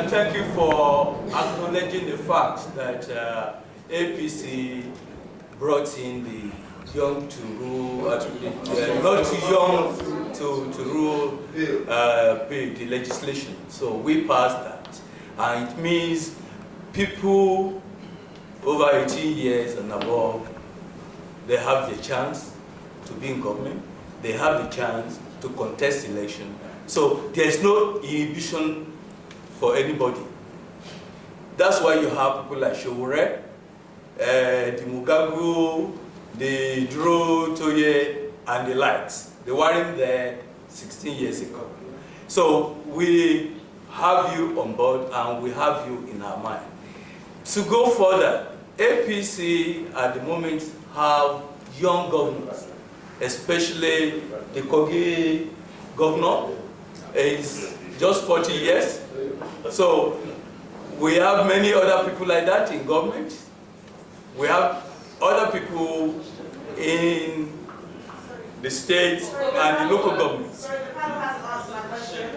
Thank you for acknowledging the fact that APC brought in the young to rule, not too young to rule the legislation. So we passed that. And it means people over 18 years and above, they have the chance to be in government. They have the chance to contest election. So there's no inhibition for anybody. That's why you have people like Showore, the Mugabu, the Drew Toye, and the likes. They weren't there 16 years ago. So we have you on board and we have you in our mind. To go further, APC at the moment have young governors, especially the Kogi governor is just 40 years. So we have many other people like that in government. We have other people in the state and the local governments. Sorry, the panel hasn't answered my question.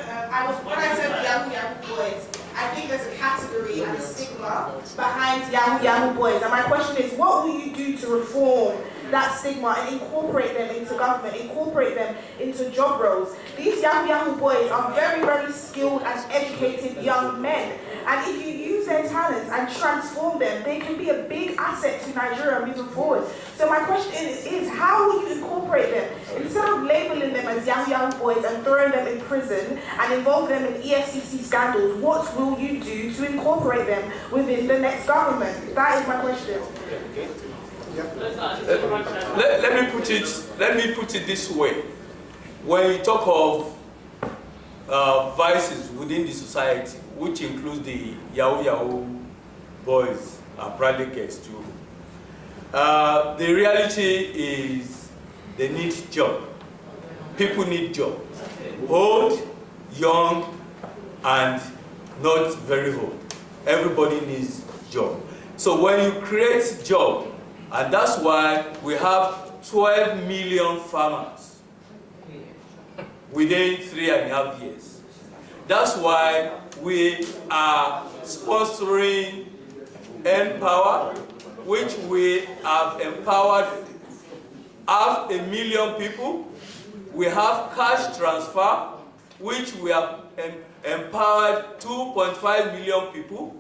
When I said Yahoo Yahoo boys, I think there's a category and a stigma behind Yahoo Yahoo boys. And my question is, what will you do to reform that stigma and incorporate them into government, incorporate them into job roles? These Yahoo Yahoo boys are very, very skilled and educated young men. And if you use their talents and transform them, they can be a big asset to Nigeria moving forward. So my question is how will you incorporate them? Instead of labeling them as Yahoo Yahoo boys and throwing them in prison and involve them in EFCC scandals, what will you do to incorporate them within the next government? That is my question. Let me put it this way. When you talk of vices within the society, which includes the Yahoo Yahoo boys and private girls too, the reality is they need job. People need job. Old, young, and not very old. Everybody needs job. So when you create job, and that's why we have 12 million farmers within 3.5 years. That's why we are sponsoring Empower, which we have empowered 500,000 people. We have cash transfer, which we have empowered 2.5 million people.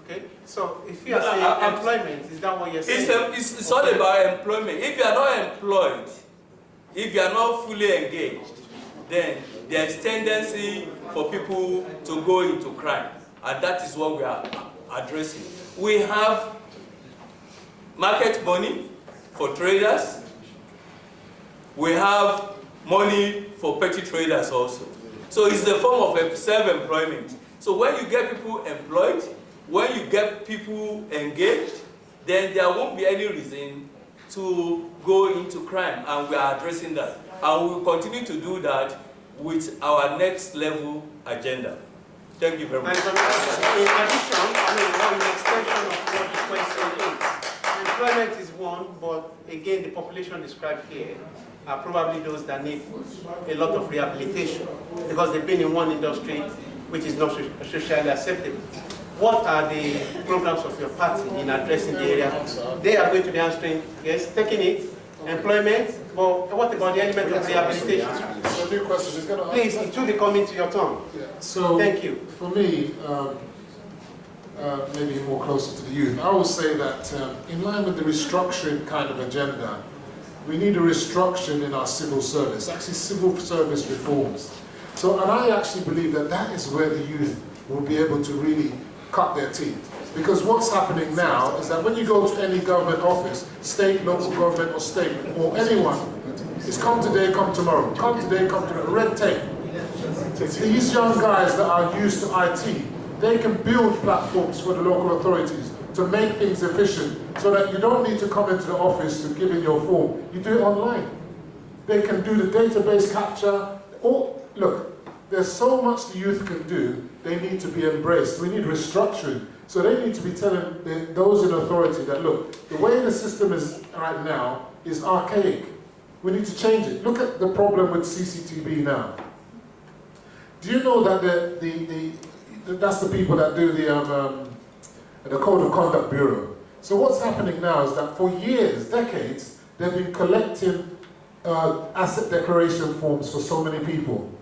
Okay, so if you are saying employment, is that what you're saying? It's all about employment. If you are not employed, if you are not fully engaged, then there is tendency for people to go into crime. And that is what we are addressing. We have market money for traders. We have money for petty traders also. So it's a form of self-employment. So when you get people employed, when you get people engaged, then there won't be any reason to go into crime, and we are addressing that. And we will continue to do that with our next level agenda. Thank you very much. In addition, one extension of what the question is. Employment is one, but again, the population described here are probably those that need a lot of rehabilitation because they've been in one industry which is not socially acceptable. What are the programs of your party in addressing the area? They are going to be answering, yes, taking it, employment, but what about the element of rehabilitation? So a new question is going to Please, it will be coming to your turn. Yeah. So thank you. For me, maybe more closer to the youth. I will say that in line with the restructuring kind of agenda, we need a restructuring in our civil service, actually civil service reforms. So, and I actually believe that that is where the youth will be able to really cut their teeth. Because what's happening now is that when you go to any government office, state, local government or state, or anyone, it's come today, come tomorrow, come today, come tomorrow, red tape. These young guys that are used to IT, they can build platforms for the local authorities to make things efficient so that you don't need to come into the office to give in your form. You do it online. They can do the database capture. Look, there's so much the youth can do, they need to be embraced. We need restructuring. So they need to be telling those in authority that, look, the way the system is right now is archaic. We need to change it. Look at the problem with CCTV now. Do you know that that's the people that do the Code of Conduct Bureau? So what's happening now is that for years, decades, they've been collecting asset declaration forms for so many people.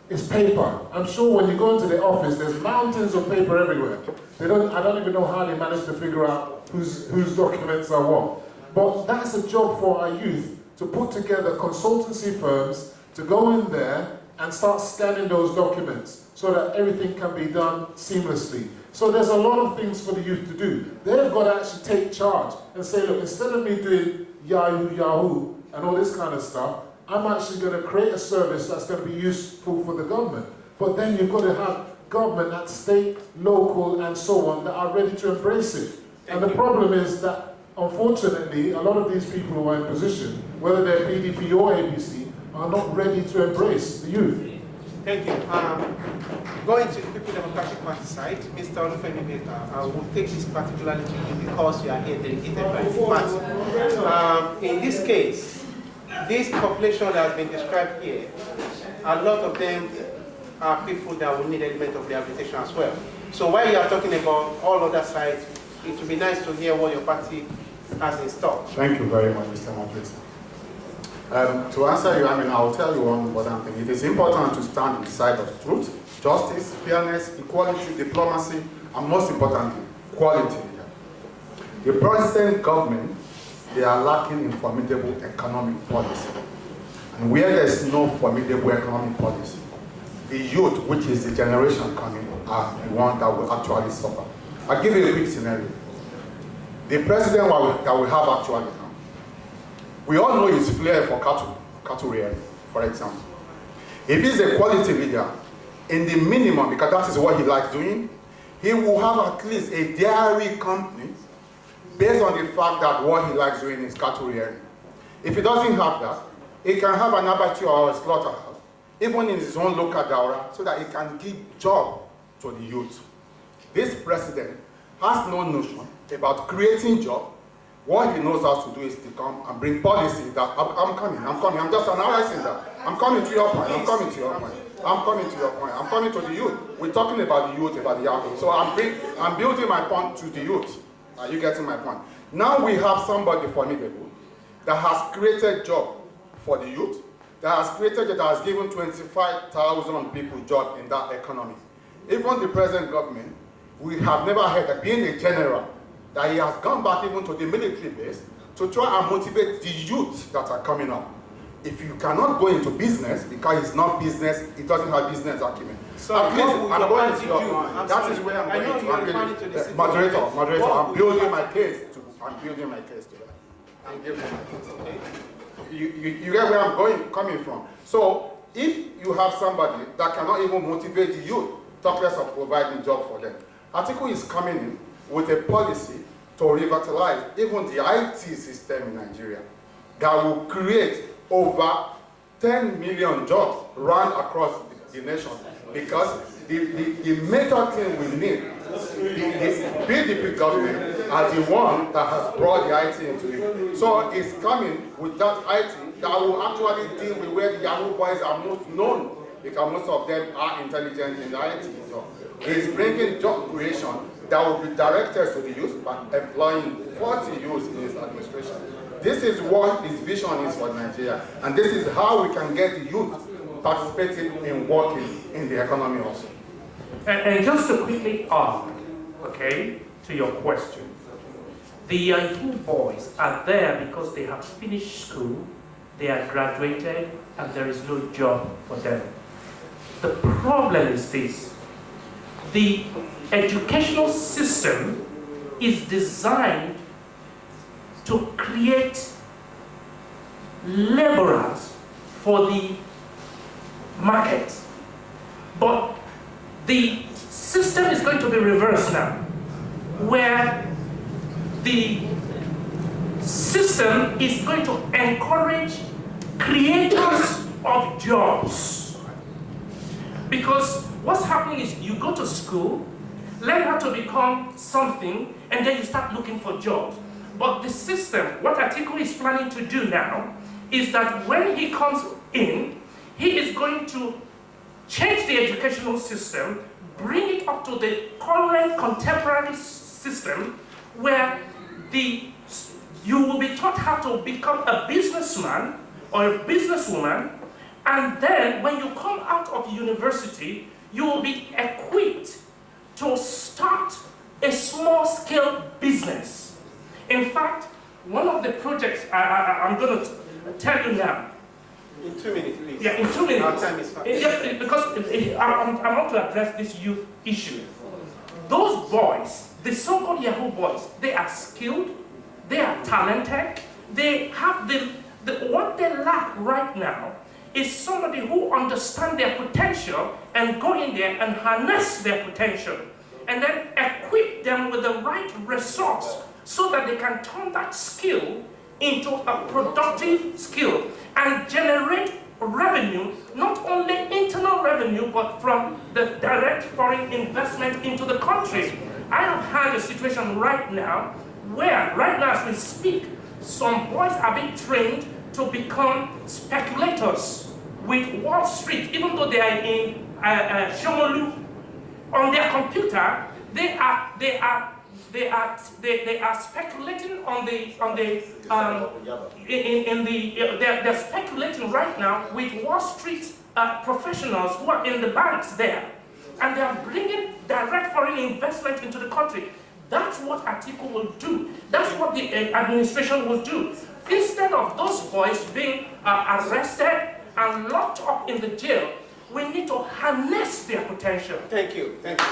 It's paper. I'm sure when you go into the office, there's mountains of paper everywhere. I don't even know how they manage to figure out whose documents are what. But that's a job for our youth, to put together consultancy firms to go in there and start scanning those documents so that everything can be done seamlessly. So there's a lot of things for the youth to do. They've got to actually take charge and say, look, instead of me doing Yahoo, and all this kind of stuff, I'm actually going to create a service that's going to be useful for the government. But then you've got to have government at state, local, and so on that are ready to embrace it. And the problem is that, unfortunately, a lot of these people who are in position, whether they're PDP or APC, are not ready to embrace the youth. Thank you. Going to the People Democratic Party side, Mr. Olufemi, I will take this particularly to you because you are here delegated by the party. In this case, this population that has been described here, a lot of them are people that will need element of rehabilitation as well. So while you are talking about all other sides, it would be nice to hear what your party has in store. Thank you very much, Mr. Moderator. To answer you, I will tell you one important thing. It is important to stand on the side of truth, justice, fairness, equality, diplomacy, and most importantly, quality. The present government, they are lacking in formidable economic policy. And where there is no formidable economic policy, the youth, which is the generation coming, are the one that will actually suffer. I'll give you a quick scenario. The president that we have actually now, we all know his flair for cattle rearing, for example. If he's a quality leader, in the minimum, because that is what he likes doing, he will have at least a dairy company based on the fact that what he likes doing is cattle rearing. If he doesn't have that, he can have an abattoir or a slaughterhouse, even in his own local daura, so that he can give job to the youth. This president has no notion about creating jobs. What he knows how to do is to come and bring policy that I'm coming, I'm just analyzing that. I'm coming to your point, I'm coming to the youth. We're talking about the youth, about the young people. So I'm building my point to the youth. Are you getting my point? Now we have somebody formidable that has created job for the youth, that has given 25,000 people job in that economy. Even the present government, we have never heard that being a general, that he has gone back even to the military base to try and motivate the youth that are coming up. If you cannot go into business, because it's not business, it doesn't have business acumen. So at least I'm going to your point. That is where I'm going to. Moderator, I'm building my case to that. I'm giving my case. Okay? You get where I'm coming from. So if you have somebody that cannot even motivate the youth, talk less of providing job for them. Atiku is coming in with a policy to revitalize even the IT system in Nigeria that will create over 10 million jobs run across the nation, because the major thing we need, the PDP government are the one that has brought the IT into it. So it's coming with that IT that will actually deal with where the Yahoo boys are most known, because most of them are intelligent in the IT. So it's bringing job creation that will be directed to the youth by employing 40 youths in his administration. This is what his vision is for Nigeria, and this is how we can get the youth participating in working in the economy also. And just to quickly add, okay, to your question. The Igbimo boys are there because they have finished school, they are graduated, and there is no job for them. The problem is this: the educational system is designed to create laborers for the market. But the system is going to be reversed now, where the system is going to encourage creators of jobs. Because what's happening is you go to school, learn how to become something, and then you start looking for jobs. But the system, what Atiku is planning to do now, is that when he comes in, he is going to change the educational system, bring it up to the current contemporary system, where you will be taught how to become a businessman or a businesswoman, and then when you come out of university, you will be equipped to start a small-scale business. In fact, one of the projects I'm going to tell you now. In 2 minutes, please. Yeah, in 2 minutes. Our time is fast. Because I want to address this youth issue. Those boys, the so-called Yahoo boys, they are skilled, they are talented, they have what they lack right now is somebody who understands their potential and go in there and harness their potential, and then equip them with the right resource so that they can turn that skill into a productive skill and generate revenue, not only internal revenue, but from the direct foreign investment into the country. I have had a situation right now where, right now as we speak, some boys are being trained to become speculators with Wall Street, even though they are in Shomolu. On their computer, they are speculating they're speculating right now with Wall Street professionals who are in the banks there, and they are bringing direct foreign investment into the country. That's what Atiku will do. That's what the administration will do. Instead of those boys being arrested and locked up in the jail, we need to harness their potential. Thank you. Thank you.